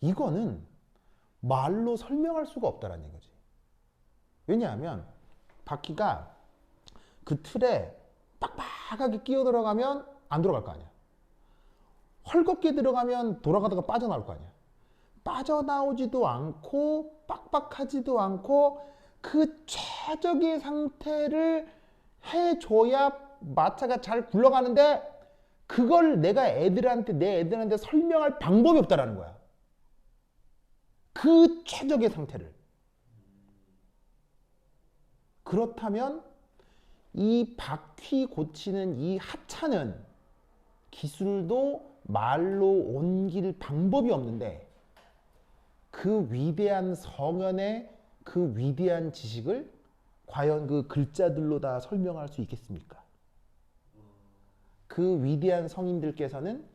이거는 말로 설명할 수가 없다라는 이거지. 왜냐하면 바퀴가 그 틀에 빡빡하게 끼어 들어가면 안 돌아갈 거 아니야. 헐겁게 들어가면 돌아가다가 빠져나올 거 아니야. 빠져나오지도 않고 빡빡하지도 않고 그 최적의 상태를 해줘야 마차가 잘 굴러가는데 그걸 내 애들한테 설명할 방법이 없다라는 거야. 그 최적의 상태를. 그렇다면 이 바퀴 고치는 이 하찮은 기술도 말로 옮길 방법이 없는데 그 위대한 성현의 그 위대한 지식을 과연 그 글자들로 다 설명할 수 있겠습니까? 그 위대한 성인들께서는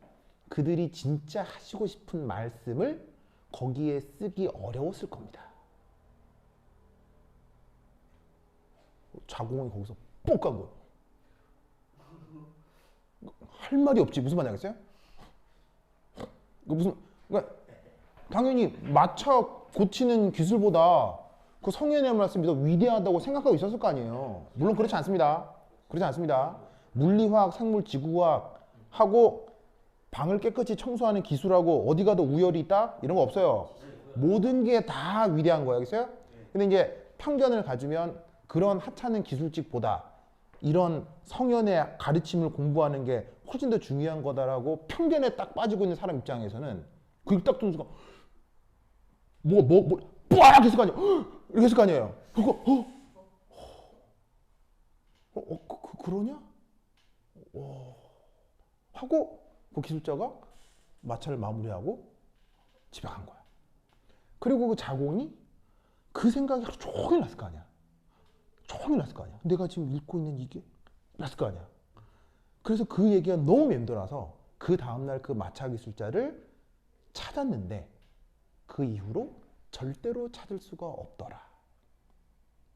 그들이 진짜 하시고 싶은 말씀을 거기에 쓰기 어려웠을 겁니다. 자공이 거기서 뽁 가고 할 말이 없지. 무슨 말인지 알겠어요? 그러니까 당연히 마차 고치는 기술보다 그 성현의 말씀이 더 위대하다고 생각하고 있었을 거 아니에요. 물론 그렇지 않습니다. 그렇지 않습니다. 물리화학, 생물, 지구화학 하고 방을 깨끗이 청소하는 기술하고 어디 가도 우열이 있다? 이런 거 없어요. 모든 게 다 위대한 거예요. 알겠어요? 근데 이제 편견을 가지면 그런 하찮은 기술직보다 이런 성현의 가르침을 공부하는 게 훨씬 더 중요한 거다라고 편견에 딱 빠지고 있는 사람 입장에서는 그게 딱 듣는 순간 빡 했을 거 아니에요. 이렇게 했을 거 아니에요. 그거 그러냐? 하고 그 기술자가 마찰을 마무리하고 집에 간 거야. 그리고 그 자공이 그 생각이 하루 종일 났을 거 아니야. 종일 났을 거 아니야. 내가 지금 읽고 있는 이게 났을 거 아니야. 그래서 그 얘기가 너무 맴돌아서 그 다음날 그 마차 기술자를 찾았는데 그 이후로 절대로 찾을 수가 없더라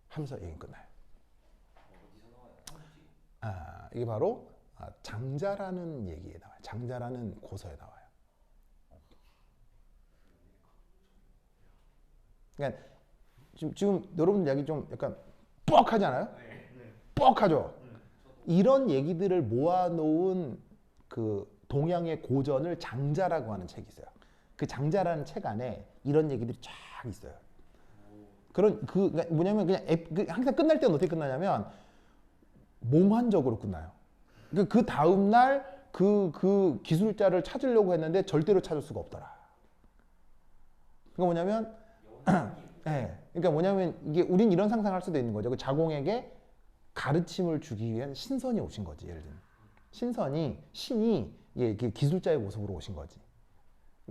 하면서 얘기 끝나요. 이게 바로 장자라는 얘기에 나와요. 장자라는 고서에 나와요. 그러니까 지금 여러분 이야기 좀 약간 뻑하지 않아요? 뻑하죠? 이런 얘기들을 모아놓은 그 동양의 고전을 장자라고 하는 책이 있어요. 그 장자라는 책 안에 이런 얘기들이 쫙 있어요. 그러니까 뭐냐면 그냥 항상 끝날 때는 어떻게 끝나냐면 몽환적으로 끝나요. 그 다음 날 그 기술자를 찾으려고 했는데 절대로 찾을 수가 없더라. 그러니까 뭐냐면 네, 그러니까 뭐냐면 이게 우린 이런 상상할 수도 있는 거죠. 그 자공에게 가르침을 주기 위한 신선이 오신 거지. 예를 들면 신이 기술자의 모습으로 오신 거지.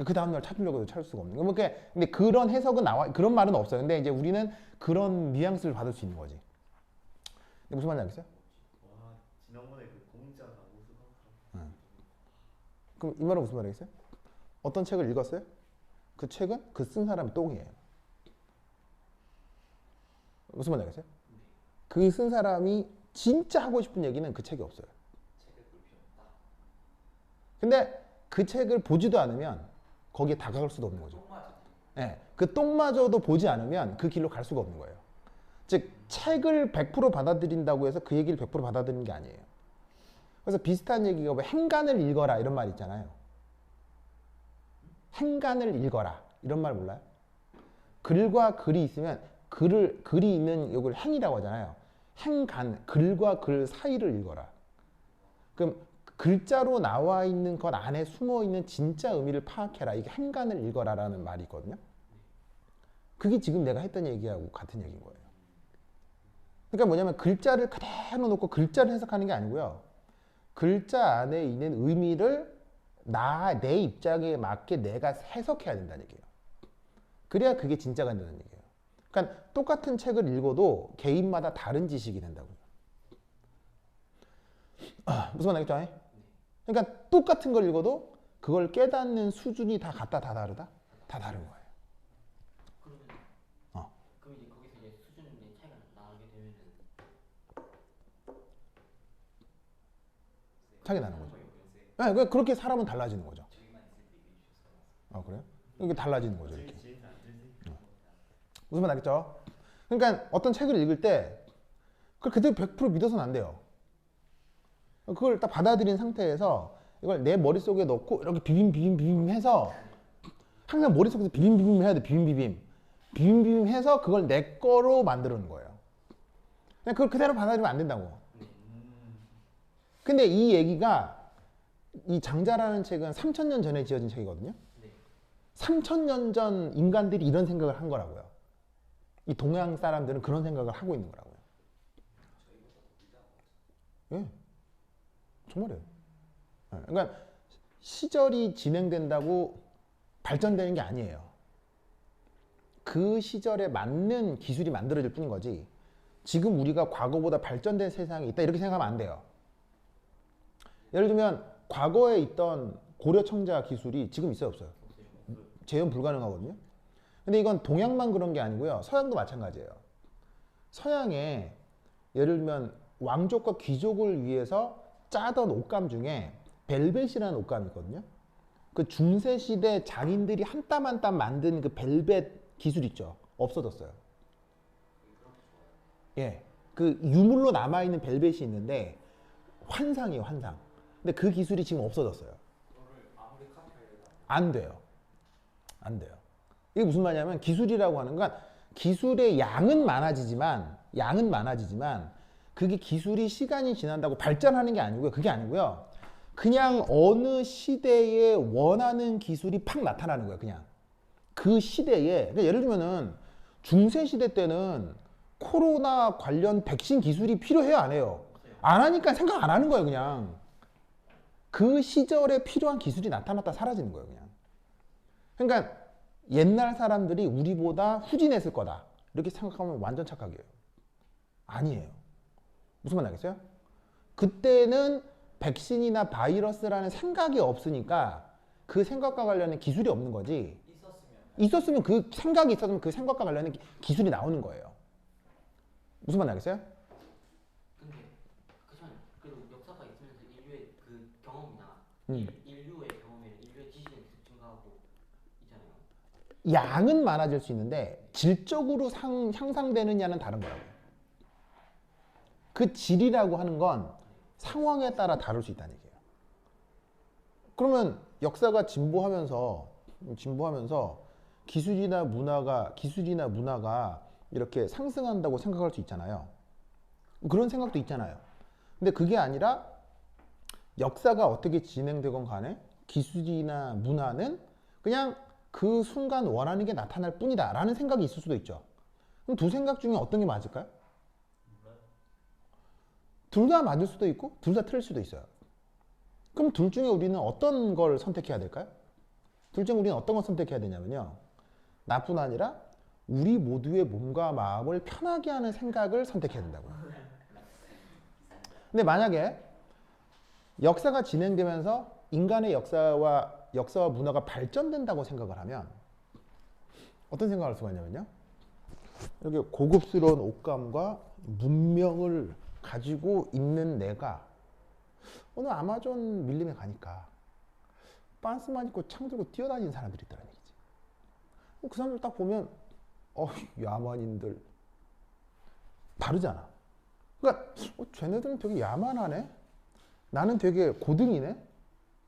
그 다음날 찾으려고 해도 찾을 수가 없는 거예요. 근데 그런 해석은 그런 말은 없어요. 근데 이제 우리는 그런 뉘앙스를 받을 수 있는 거지. 무슨 말인지 알겠어요? 와, 지난번에 그 공짜가 우승한 그럼 이 말은 무슨 말이겠어요? 어떤 책을 읽었어요? 그 책은 그 쓴 사람이 똥이에요. 무슨 말인지 알겠어요? 그 쓴 사람이 진짜 하고 싶은 얘기는 그 책에 없어요. 근데 그 책을 보지도 않으면 거기에 다가갈 수도 없는 거죠. 네, 그 똥마저도 보지 않으면 그 길로 갈 수가 없는 거예요. 즉 책을 100% 받아들인다고 해서 그 얘기를 100% 받아들이는 게 아니에요. 그래서 비슷한 얘기가 뭐 행간을 읽어라 이런 말 있잖아요. 행간을 읽어라 이런 말 몰라요? 글과 글이 있으면 글이 있는 이걸 행이라고 하잖아요. 행간, 글과 글 사이를 읽어라. 그럼 글자로 나와 있는 것 안에 숨어 있는 진짜 의미를 파악해라. 이게 행간을 읽어라라는 말이 있거든요. 그게 지금 내가 했던 얘기하고 같은 얘기인 거예요. 그러니까 뭐냐면 글자를 그대로 놓고 글자를 해석하는 게 아니고요. 글자 안에 있는 의미를 내 입장에 맞게 내가 해석해야 된다는 얘기예요. 그래야 그게 진짜가 된다는 얘기예요. 그러니까 똑같은 책을 읽어도 개인마다 다른 지식이 된다고요. 무슨 말 알겠죠? 그러니까 똑같은 걸 읽어도 그걸 깨닫는 수준이 다 다르다? 다 다른 거예요. 그럼 이제 거기서 이제 수준의 차이가 나게 되면은 차이 나는 거죠. 네, 그렇게 사람은 달라지는 거죠. 그래요? 이게 달라지는 거죠. 이렇게. 무슨 말 알겠죠? 그러니까 어떤 책을 읽을 때 그걸 그대로 100% 믿어서는 안 돼요. 그걸 딱 받아들인 상태에서 이걸 내 머릿속에 넣고 이렇게 비빔 해서 항상 머릿속에서 비빔 해야 돼. 비빔 해서 그걸 내 거로 만드는 거예요. 그냥 그걸 그대로 받아들이면 안 된다고. 근데 이 얘기가 이 장자라는 책은 3000년 전에 지어진 책이거든요. 3000년 전 인간들이 이런 생각을 한 거라고요. 이 동양 사람들은 그런 생각을 하고 있는 거라고요. 예, 정말이에요. 그러니까 시절이 진행된다고 발전되는 게 아니에요. 그 시절에 맞는 기술이 만들어질 뿐인 거지. 지금 우리가 과거보다 발전된 세상이 있다 이렇게 생각하면 안 돼요. 예를 들면 과거에 있던 고려 청자 기술이 지금 있어요, 없어요? 재현 불가능하거든요. 근데 이건 동양만 그런 게 아니고요. 서양도 마찬가지예요. 서양에 예를 들면 왕족과 귀족을 위해서 짜던 옷감 중에 벨벳이라는 옷감이 있거든요. 그 중세 시대 장인들이 한 땀 한 땀 만든 그 벨벳 기술 있죠. 없어졌어요. 예. 그 유물로 남아 있는 벨벳이 있는데 환상이에요, 환상. 근데 그 기술이 지금 없어졌어요. 안 돼요. 안 돼요. 이게 무슨 말이냐면 기술이라고 하는 건 기술의 양은 많아지지만 그게 기술이 시간이 지난다고 발전하는 게 아니고요. 그게 아니고요. 그냥 어느 시대에 원하는 기술이 팍 나타나는 거예요. 그냥 그 시대에. 그러니까 예를 들면은 중세 시대 때는 코로나 관련 백신 기술이 필요해요, 안 해요? 안 하니까 생각 안 하는 거예요, 그냥. 그 시절에 필요한 기술이 나타났다 사라지는 거예요, 그냥. 그러니까 옛날 사람들이 우리보다 후진했을 거다. 이렇게 생각하면 완전 착각이에요. 아니에요. 무슨 말 알겠어요? 그때는 백신이나 바이러스라는 생각이 없으니까 그 생각과 관련된 기술이 없는 거지. 있었으면 그 생각이 있었으면 그 생각과 관련된 기술이 나오는 거예요. 무슨 말 알겠어요? 근데 그래도 역사가 있으면서 인류의 그 경험이나 음. 인류의 경험이나 인류의 지식은 계속 증가하고 있잖아요. 양은 많아질 수 있는데 질적으로 향상되느냐는 다른 거라고요. 그 질이라고 하는 건 상황에 따라 다를 수 있다는 얘기예요. 그러면 역사가 진보하면서 기술이나 문화가 이렇게 상승한다고 생각할 수 있잖아요. 그런 생각도 있잖아요. 근데 그게 아니라 역사가 어떻게 진행되건 간에 기술이나 문화는 그냥 그 순간 원하는 게 나타날 뿐이다 라는 생각이 있을 수도 있죠. 그럼 두 생각 중에 어떤 게 맞을까요? 둘 다 맞을 수도 있고 둘 다 틀릴 수도 있어요. 그럼 둘 중에 우리는 어떤 걸 선택해야 될까요? 둘 중에 우리는 어떤 걸 선택해야 되냐면요. 나뿐 아니라 우리 모두의 몸과 마음을 편하게 하는 생각을 선택해야 된다고요. 근데 만약에 역사가 진행되면서 인간의 역사와 문화가 발전된다고 생각을 하면 어떤 생각을 할 수가 있냐면요. 이렇게 고급스러운 옷감과 문명을 가지고 있는 내가 오늘 아마존 밀림에 가니까 빤스만 입고 창 들고 뛰어다니는 사람들이 있다는 얘기지. 그 사람들 딱 보면 야만인들 다르잖아. 그러니까 쟤네들은 되게 야만하네. 나는 되게 고등이네.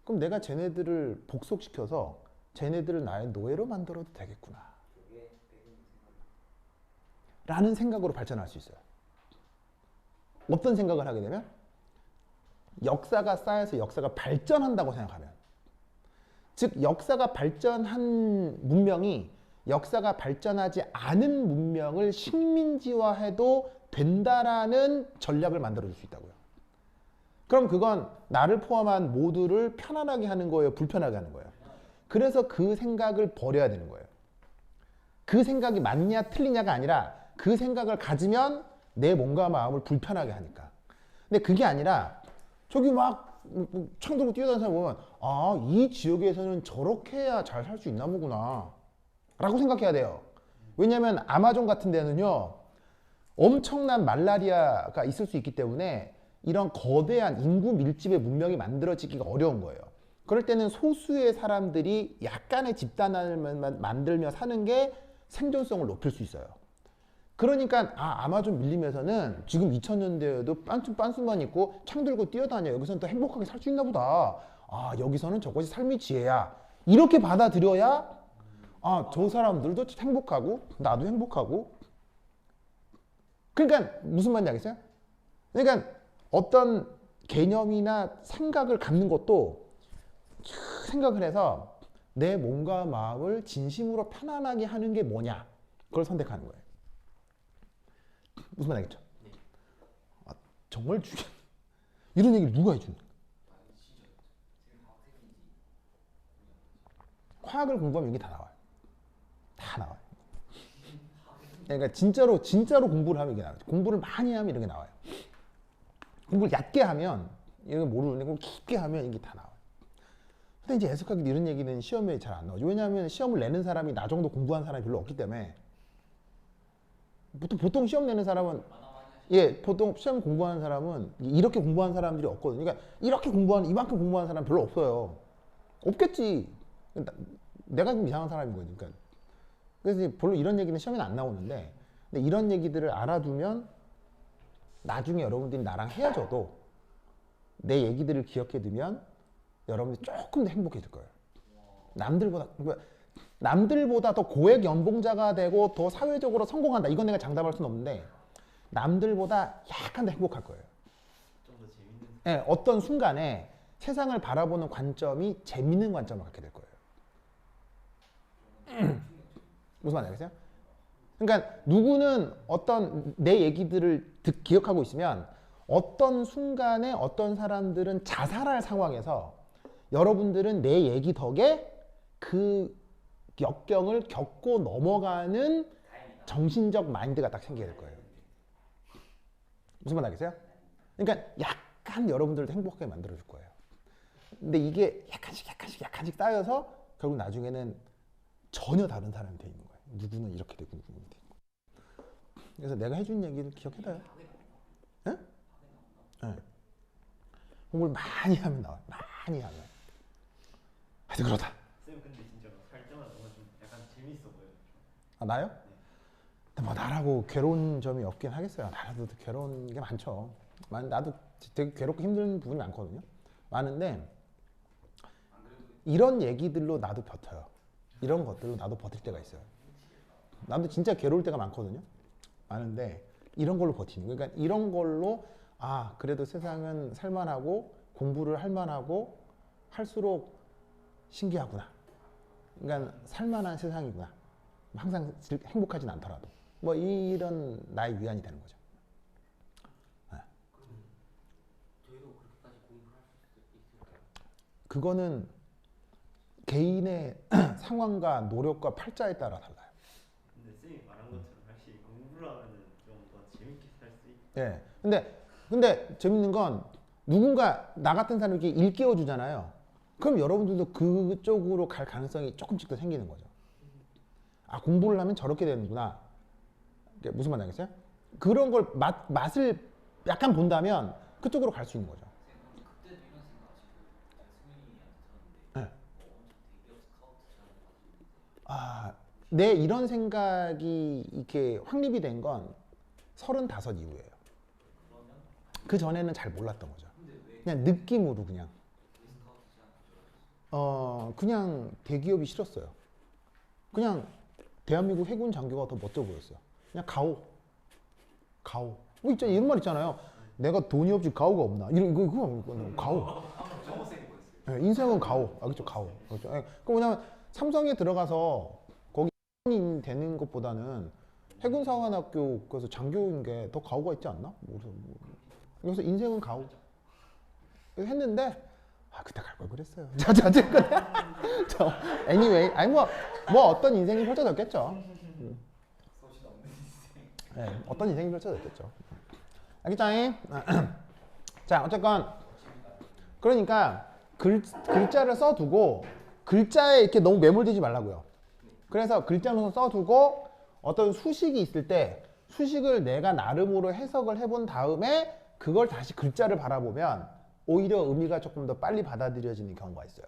그럼 내가 쟤네들을 복속시켜서 쟤네들을 나의 노예로 만들어도 되겠구나. 라는 생각으로 발전할 수 있어요. 어떤 생각을 하게 되면 역사가 쌓여서 역사가 발전한다고 생각하면, 즉 역사가 발전한 문명이 역사가 발전하지 않은 문명을 식민지화해도 된다라는 전략을 만들어줄 수 있다고요. 그럼 그건 나를 포함한 모두를 편안하게 하는 거예요, 불편하게 하는 거예요? 그래서 그 생각을 버려야 되는 거예요. 그 생각이 맞냐 틀리냐가 아니라 그 생각을 가지면 내 몸과 마음을 불편하게 하니까. 근데 그게 아니라 저기 막 창 들고 뛰어다니는 사람 보면 이 지역에서는 저렇게 해야 잘 살 수 있나 보구나 라고 생각해야 돼요. 왜냐하면 아마존 같은 데는요 엄청난 말라리아가 있을 수 있기 때문에 이런 거대한 인구 밀집의 문명이 만들어지기가 어려운 거예요. 그럴 때는 소수의 사람들이 약간의 집단을 만들며 사는 게 생존성을 높일 수 있어요. 그러니까 아마존 밀림에서는 지금 2000년대에도 빤스만 입고 창 들고 뛰어다녀. 여기서는 또 행복하게 살 수 있나 보다. 여기서는 저것이 삶의 지혜야. 이렇게 받아들여야 저 사람들도 행복하고 나도 행복하고. 그러니까 무슨 말인지 알겠어요? 그러니까 어떤 개념이나 생각을 갖는 것도 생각을 해서 내 몸과 마음을 진심으로 편안하게 하는 게 뭐냐, 그걸 선택하는 거예요. 무슨 말 알겠죠? 네. 정말 이런 얘기를 누가 해주는 거야? 화학을 공부하면 이게 다 나와요. 다 나와요. 그러니까 진짜로 공부를 하면 이게 나와요. 공부를 많이 하면 이런 게 나와요. 공부를 얕게 하면 이런 거 모르는데 그걸 깊게 하면 이게 다 나와요. 근데 이제 애석하게 이런 얘기는 시험에 잘 안 나오죠. 왜냐하면 시험을 내는 사람이 나 정도 공부한 사람이 별로 없기 때문에 보통 시험 내는 사람은 보통 시험 공부하는 사람은 이렇게 공부하는 사람들이 없거든요. 그러니까 이렇게 공부하는 이만큼 공부하는 사람 별로 없어요. 없겠지. 내가 좀 이상한 사람인 거지. 그러니까 그래서 이제 별로 이런 얘기는 시험에는 안 나오는데 근데 이런 얘기들을 알아두면 나중에 여러분들이 나랑 헤어져도 내 얘기들을 기억해 두면 여러분들이 조금 더 행복해질 거예요. 남들보다 더 고액 연봉자가 되고 더 사회적으로 성공한다. 이건 내가 장담할 수는 없는데 남들보다 약간 더 행복할 거예요. 좀 더 재밌는. 네, 어떤 순간에 세상을 바라보는 관점이 재밌는 관점을 갖게 될 거예요. 무슨 말인지 알겠어요? 그러니까 누구는 어떤 내 얘기들을 기억하고 있으면 어떤 순간에 어떤 사람들은 자살할 상황에서 여러분들은 내 얘기 덕에 그 역경을 겪고 넘어가는 정신적 마인드가 딱 생기게 될 거예요. 무슨 말 알겠어요? 그러니까 약간 여러분들도 행복하게 만들어줄 거예요. 근데 이게 약간씩 쌓여서 결국 나중에는 전혀 다른 사람이 돼 있는 거예요. 누구는 이렇게 되고 누구는 이렇게 되고. 그래서 내가 해준 얘기를 기억해둬요. 네? 네. 공부를 많이 하면 나와요. 많이 하면. 하여튼 그렇다. 쌤 근데 진짜로 살 때마다 뭔가 좀 약간 재밌어 보여요. 아, 나요? 근데 뭐 나라고 괴로운 점이 없긴 하겠어요. 나라도 괴로운 게 많죠. 나도 되게 괴롭고 힘든 부분이 많거든요. 많은데 이런 얘기들로 나도 버텨요. 이런 것들로 나도 버틸 때가 있어요. 나도 진짜 괴로울 때가 많거든요. 많은데 이런 걸로 버티는 거예요. 그러니까 이런 걸로 아 그래도 세상은 살만하고 공부를 할 만하고 할수록 신기하구나. 그러니까 살만한 세상이구나. 항상 행복하진 않더라도 뭐 이런 나의 위안이 되는 거죠. 네. 저희도 그렇게까지 공부할 수 있을까요? 그거는 개인의 상황과 노력과 팔자에 따라 달라요. 근데 쌤이 말한 것처럼 확실히 공부를 하면은 좀 더 재밌게 살 수 있. 예. 근데 재밌는 건 누군가 나 같은 사람이 이렇게 일깨워 주잖아요. 그럼 여러분들도 그쪽으로 갈 가능성이 조금씩 더 생기는 거죠. 아, 공부를 하면 저렇게 되는구나. 이게 무슨 말인지 알겠어요? 그런 걸 맛을 약간 본다면 그쪽으로 갈 수 있는 거죠. 그때도 이런 생각 지금 승민이한테 들었는데 네. 엄청 대기업 스카우트 잘해가지고 아, 내 이런 생각이 이렇게 확립이 된 건 35 이후예요. 그러면 그 전에는 잘 몰랐던 거죠. 근데 왜 그냥 느낌으로 그냥. 스카우트 잘하는 줄 그냥 대기업이 싫었어요. 그냥 대한민국 해군 장교가 더 멋져 보였어요. 그냥 가오. 뭐 있잖아요. 이런 말 있잖아요. 내가 돈이 없지 가오가 없나. 그거 가오. 네, 인생은 가오. 알겠죠? 가오. 그렇죠? 네, 그 뭐냐면 삼성에 들어가서 거기 인 되는 것보다는 해군사관학교 그래서 장교인 게 더 가오가 있지 않나? 그래서 인생은 가오. 그래서 했는데 그때 갈 걸 그랬어요. 저 anyway, 아니 뭐 어떤 인생이 펼쳐졌겠죠. 소신 없는 인생. 네, 어떤 인생이 펼쳐졌겠죠. 알겠죠? 자, 어쨌건 그러니까 글자를 써두고 글자에 이렇게 너무 매몰되지 말라고요. 그래서 글자로 써두고 어떤 수식이 있을 때 수식을 내가 나름으로 해석을 해본 다음에 그걸 다시 글자를 바라보면 오히려 의미가 조금 더 빨리 받아들여지는 경우가 있어요.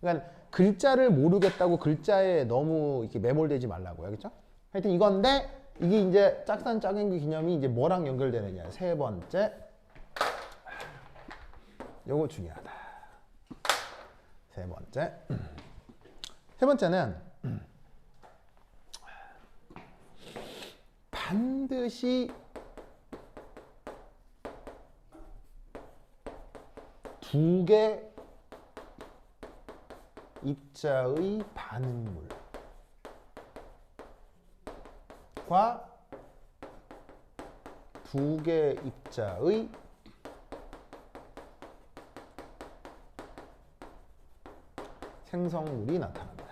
그러니까 글자를 모르겠다고 글자에 너무 이렇게 매몰되지 말라고요. 알겠죠? 하여튼 이건데 이게 이제 짝산짝앵기 기념이 이제 뭐랑 연결되느냐. 세 번째. 요거 중요하다. 세 번째. 세 번째는 반드시 두 개 입자의 반응물과 두 개 입자의 생성물이 나타납니다.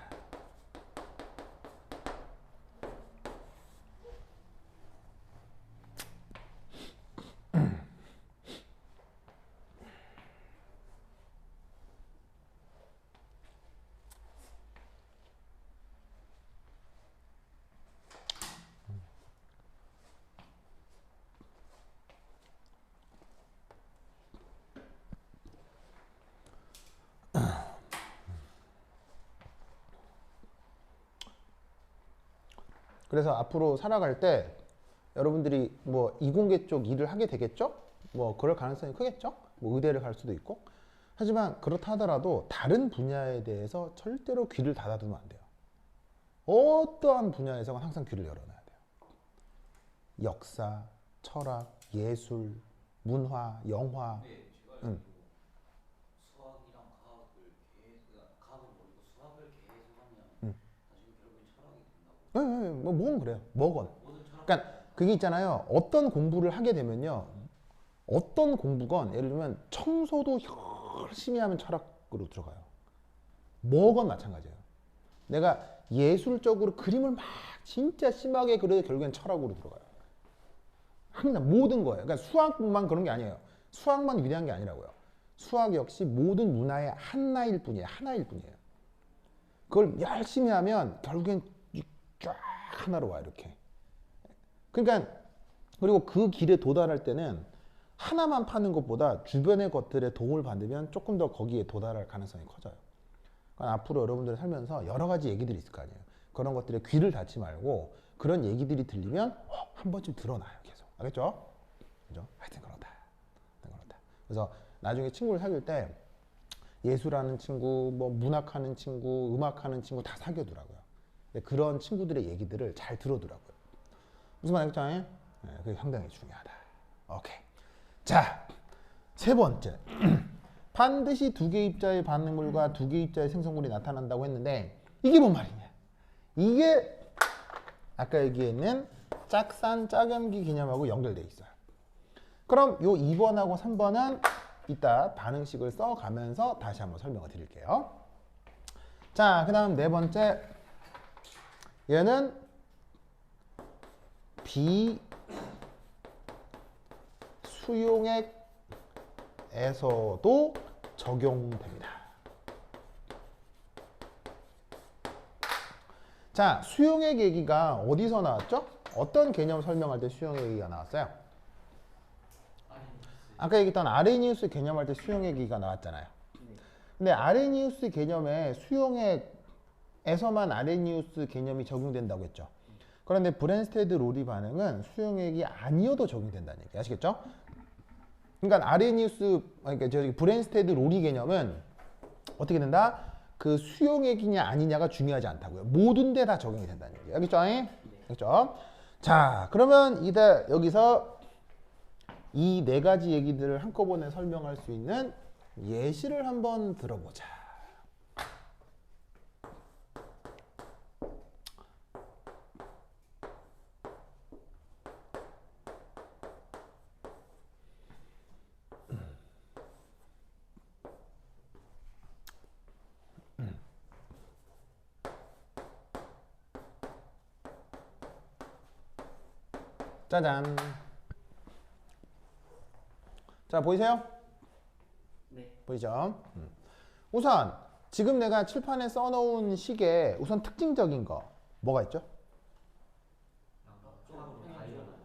그래서 앞으로 살아갈 때 여러분들이 뭐 이공계 쪽 일을 하게 되겠죠? 뭐 그럴 가능성이 크겠죠? 뭐 의대를 갈 수도 있고. 하지만 그렇다 하더라도 다른 분야에 대해서 절대로 귀를 닫아두면 안 돼요. 어떠한 분야에서는 항상 귀를 열어놔야 돼요. 역사, 철학, 예술, 문화, 영화. 근데 제가 응. 알기로 수학이랑 과학을 계속 과학을 모르고 수학을 계속 하면 응. 나중에 결국엔 철학이 된다고. 뭐 뭐건 그래요. 뭐건. 모든 철학. 그러니까 그게 있잖아요. 어떤 공부를 하게 되면요. 어떤 공부건 예를 들면 청소도 열심히 하면 철학으로 들어가요. 뭐건 마찬가지예요. 내가 예술적으로 그림을 막 진짜 심하게 그려도 결국엔 철학으로 들어가요. 항상 모든 거예요. 그러니까 수학만 그런 게 아니에요. 수학만 위대한 게 아니라고요. 수학 역시 모든 문화의 하나일 뿐이에요. 하나일 뿐이에요. 그걸 열심히 하면 결국엔 쫙 하나로 와 이렇게. 그러니까 그리고 그 길에 도달할 때는 하나만 파는 것보다 주변의 것들에 도움을 받으면 조금 더 거기에 도달할 가능성이 커져요. 그러니까 앞으로 여러분들 살면서 여러 가지 얘기들이 있을 거 아니에요. 그런 것들에 귀를 닫지 말고 그런 얘기들이 들리면 한 번쯤 들어놔요. 계속. 알겠죠? 그죠? 하여튼 그렇다. 그래서 나중에 친구를 사귈 때 예술하는 친구, 뭐 문학하는 친구, 음악하는 친구 다 사귀어두라고요. 그런 친구들의 얘기들을 잘 들어두라고요. 무슨 말이겠죠? 네, 그게 상당히 중요하다. 오케이. 자, 세 번째. 반드시 두 개 입자의 반응물과 두 개 입자의 생성물이 나타난다고 했는데 이게 뭔 말이냐? 이게 아까 얘기했는 짝산 짝염기 개념하고 연결돼 있어요. 그럼 요 2번하고 3번은 이따 반응식을 써가면서 다시 한번 설명을 드릴게요. 자, 그 다음 네 번째. 얘는 비수용액에서도 적용됩니다. 자, 수용액 얘기가 어디서 나왔죠? 어떤 개념 설명할 때 수용액 얘기가 나왔어요? 아까 얘기했던 아레니우스 개념할 때 수용액 얘기가 나왔잖아요. 근데 아레니우스 개념에 수용액에서만 아레니우스 개념이 적용된다고 했죠. 그런데 브랜스테드 로리 반응은 수용액이 아니어도 적용된다는 얘기 아시겠죠? 그러니까 아레니우스, 그러니까 저기 브랜스테드 로리 개념은 어떻게 된다? 그 수용액이냐 아니냐가 중요하지 않다고요. 모든 데 다 적용이 된다는 얘기. 알겠죠? 알겠죠? 자, 그러면 여기서 이 네 가지 얘기들을 한꺼번에 설명할 수 있는 예시를 한번 들어보자. 짜잔. 자, 보이세요? 네. 보이죠? 우선 지금 내가 칠판에 써놓은 식에 우선 특징적인 거 뭐가 있죠? 쪽으로 다 일어나요.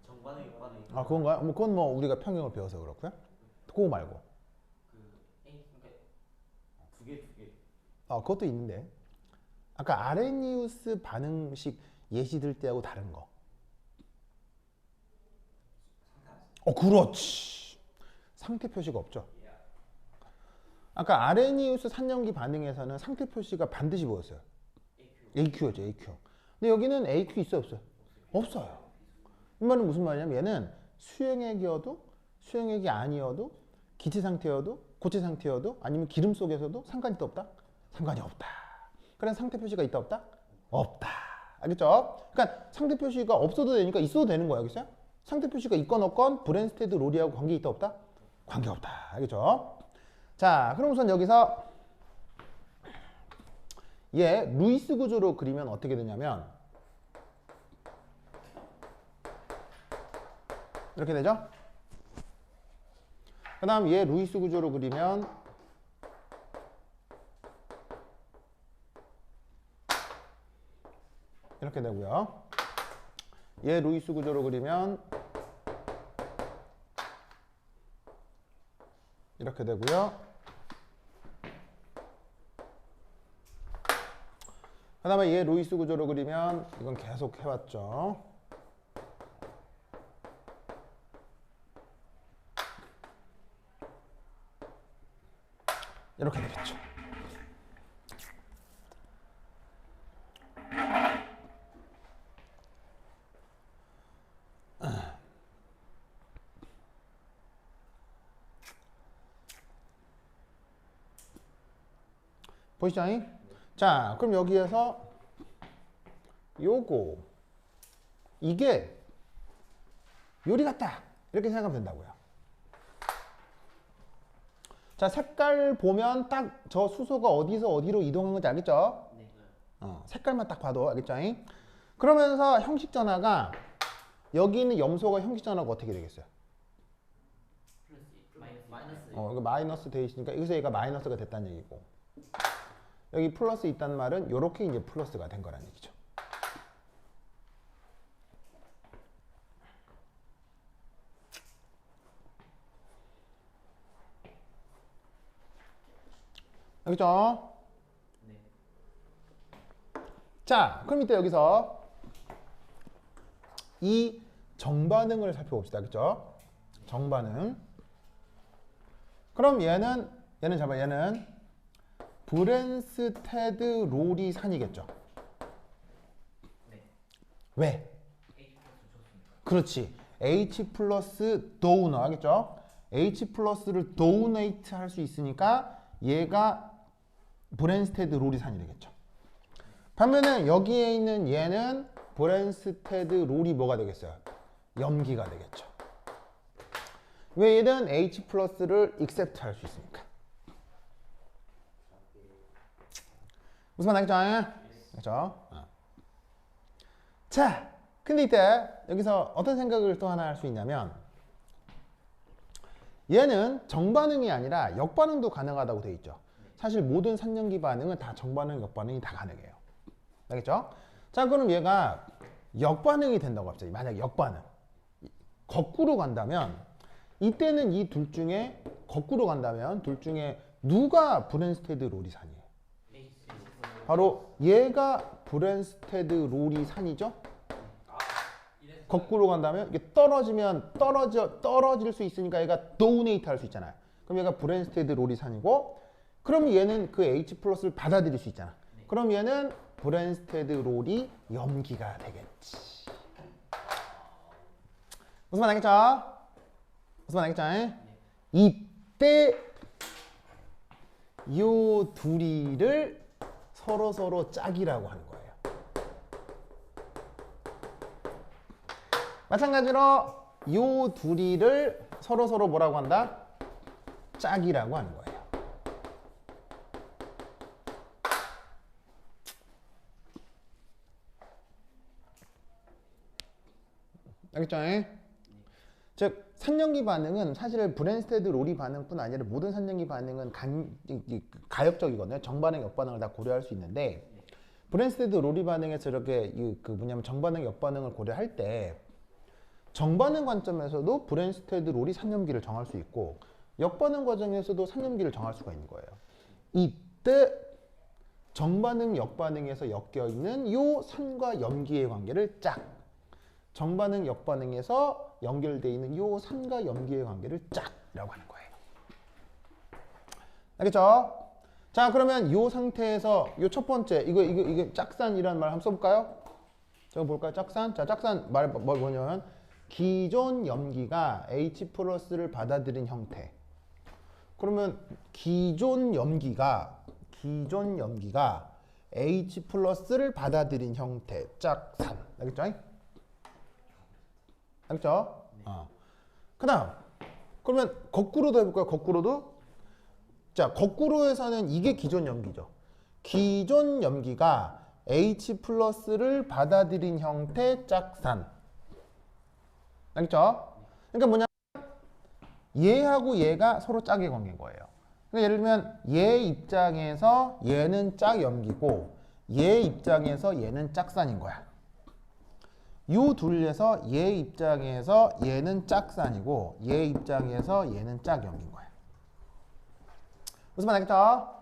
정반응, 역반응. 아, 그건가요? 뭐 그건 뭐 우리가 평형을 배워서 그렇고요. 그거 말고. 그러니까 두 개. 그것도 있는데. 아까 아레니우스 반응식 예시 들 때하고 다른 거. 그렇지. 상태 표시가 없죠. 아까 아레니우스 산염기 반응에서는 상태 표시가 반드시 뭐였어요? AQ였죠, AQ. 근데 여기는 AQ 있어요, 없어요? 없어요. 이 말은 무슨 말이냐면 얘는 수용액이어도 수용액이 아니어도 기체 상태여도 고체 상태여도 아니면 기름 속에서도 상관이 있다 없다? 상관이 없다. 그런 상태 표시가 있다 없다? 없다. 알겠죠? 그러니까 상태 표시가 없어도 되니까 있어도 되는 거예요. 알겠어요? 상태 표시가 있건 없건 브랜스테드 로리하고 관계 있다 없다? 관계 없다. 알겠죠? 자, 그럼 우선 여기서 얘 루이스 구조로 그리면 어떻게 되냐면 이렇게 되죠? 그 다음 얘 루이스 구조로 그리면 이렇게 되고요. 얘 루이스 구조로 그리면 이렇게 되고요. 그 다음에 얘 루이스 구조로 그리면 이건 계속 해왔죠. 이렇게 되겠죠. 보이시죠? 자, 그럼 여기에서 요거 이게 요리 같다 이렇게 생각하면 된다고요. 자, 색깔 보면 딱 저 수소가 어디서 어디로 이동한 건지 알겠죠? 네. 색깔만 딱 봐도 알겠죠? 그러면서 형식 전화가 여기 있는 염소가 형식 전화가 어떻게 되겠어요? 마이너스. 이거 마이너스 돼 있으니까 여기서 얘가 마이너스가 됐다는 얘기고 여기 플러스 있다는 말은 이렇게 이제 플러스가 된 거라는 얘기죠. 알겠죠? 네. 자, 그럼 이때 여기서 이 정반응을 살펴봅시다. 알겠죠? 정반응. 그럼 얘는 잠깐 얘는 브랜스테드 로리 산이겠죠. 네. 왜? H 플러스 줬으니까. 그렇지. H 플러스 도우너 하겠죠? H 플러스를 도우네이트 할 수 있으니까 얘가 브랜스테드 로리 산이 되겠죠. 반면에 여기에 있는 얘는 브랜스테드 로리 뭐가 되겠어요? 염기가 되겠죠. 왜 얘는 H 플러스를 accept 할 수 있으니까. 무슨 말 알겠죠? 그렇죠? 자, 근데 이때 여기서 어떤 생각을 또 하나 할 수 있냐면 얘는 정반응이 아니라 역반응도 가능하다고 되어 있죠. 사실 모든 산염기 반응은 다 정반응, 역반응이 다 가능해요. 알겠죠? 자, 그럼 얘가 역반응이 된다고 합시다. 만약 역반응. 거꾸로 간다면 이때는 이 둘 중에 거꾸로 간다면 둘 중에 누가 브랜스테드 로리 산이에요? 바로 얘가 브랜스테드 로리 산이죠? 거꾸로 간다면 이게 떨어지면 떨어질 수 있으니까 얘가 도네이트 할 수 있잖아요. 그럼 얘가 브랜스테드 로리 산이고 그럼 얘는 그 H 플러스를 받아들일 수 있잖아. 그럼 얘는 브랜스테드 로리 염기가 되겠지. 무슨 말 알겠죠? 무슨 말 알겠죠? 이때 요 둘이를 서로 짝이라고 하는 거예요. 마찬가지로 요 둘이를 서로 뭐라고 한다? 짝이라고 하는 거예요. 알겠죠? 즉 산염기 반응은 사실 브랜스테드 로리 반응뿐 아니라 모든 산염기 반응은 가역적이거든요. 정반응, 역반응을 다 고려할 수 있는데 브랜스테드 로리 반응에서 이렇게 정반응, 역반응을 고려할 때 정반응 관점에서도 브랜스테드 로리 산염기를 정할 수 있고 역반응 과정에서도 산염기를 정할 수가 있는 거예요. 이때 정반응, 역반응에서 엮여 있는 요 산과 염기의 관계를 짝, 정반응, 역반응에서 연결되어 있는 요 산과 염기의 관계를 짝이라고 하는 거예요. 알겠죠? 자, 그러면 요 상태에서 요 첫 번째 이거 짝산이라는 말 한번 써볼까요? 저거 볼까요? 짝산. 자, 짝산 말 뭐냐면 기존 염기가 H 플러스를 받아들인 형태. 그러면 기존 염기가 H 플러스를 받아들인 형태 짝산. 알겠죠? 알겠죠? 그 다음 그러면 거꾸로도 해볼까요? 거꾸로도. 자, 거꾸로에서는 이게 기존 염기죠. 기존 염기가 H 플러스를 받아들인 형태 짝산. 알겠죠? 그러니까 뭐냐? 얘하고 얘가 서로 짝의 관계인 거예요. 그러니까 예를 들면 얘 입장에서 얘는 짝 염기고 얘 입장에서 얘는 짝산인 거야. 요 둘에서 얘 입장에서 얘는 짝산이고 얘 입장에서 얘는 짝염기인 거야. 무슨 말 알겠죠?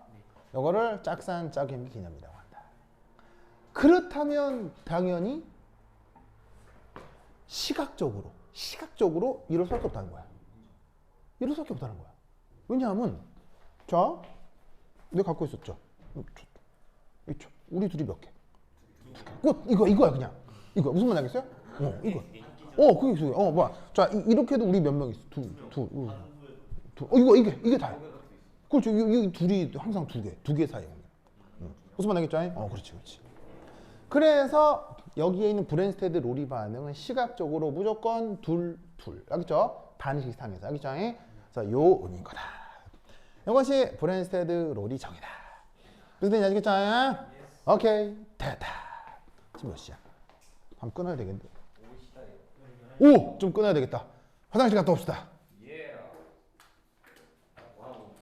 요거를 짝산, 짝염기 개념이라고 한다. 그렇다면 당연히 시각적으로 이럴 수밖에 없다는 거야. 이럴 수밖에 없다는 거야. 왜냐하면 자, 내가 갖고 있었죠. 있죠. 우리 둘이 몇 개? 끝. 이거야 그냥. 이거 무슨 말 알겠어요? 이거. 그게 뭐야? 자, 이렇게도 우리 몇 명 있어? 둘. 이게 다야. 그렇죠. 이 둘이 항상 두 개 사이에. 무슨 말 알겠죠? 그렇지. 그래서 여기에 있는 브랜스테드 로리 반응은 시각적으로 무조건 둘. 알겠죠? 반식상에서. 알겠죠? 그래서 요 의미인 거다. 이것이 브랜스테드 로리 정의다. 무슨 뜻인지 알겠죠? 오케이. 됐다. 지금 몇 시야? 밤 끊어야 되겠는데. 좀 끊어야 되겠다. 화장실 갔다 옵시다.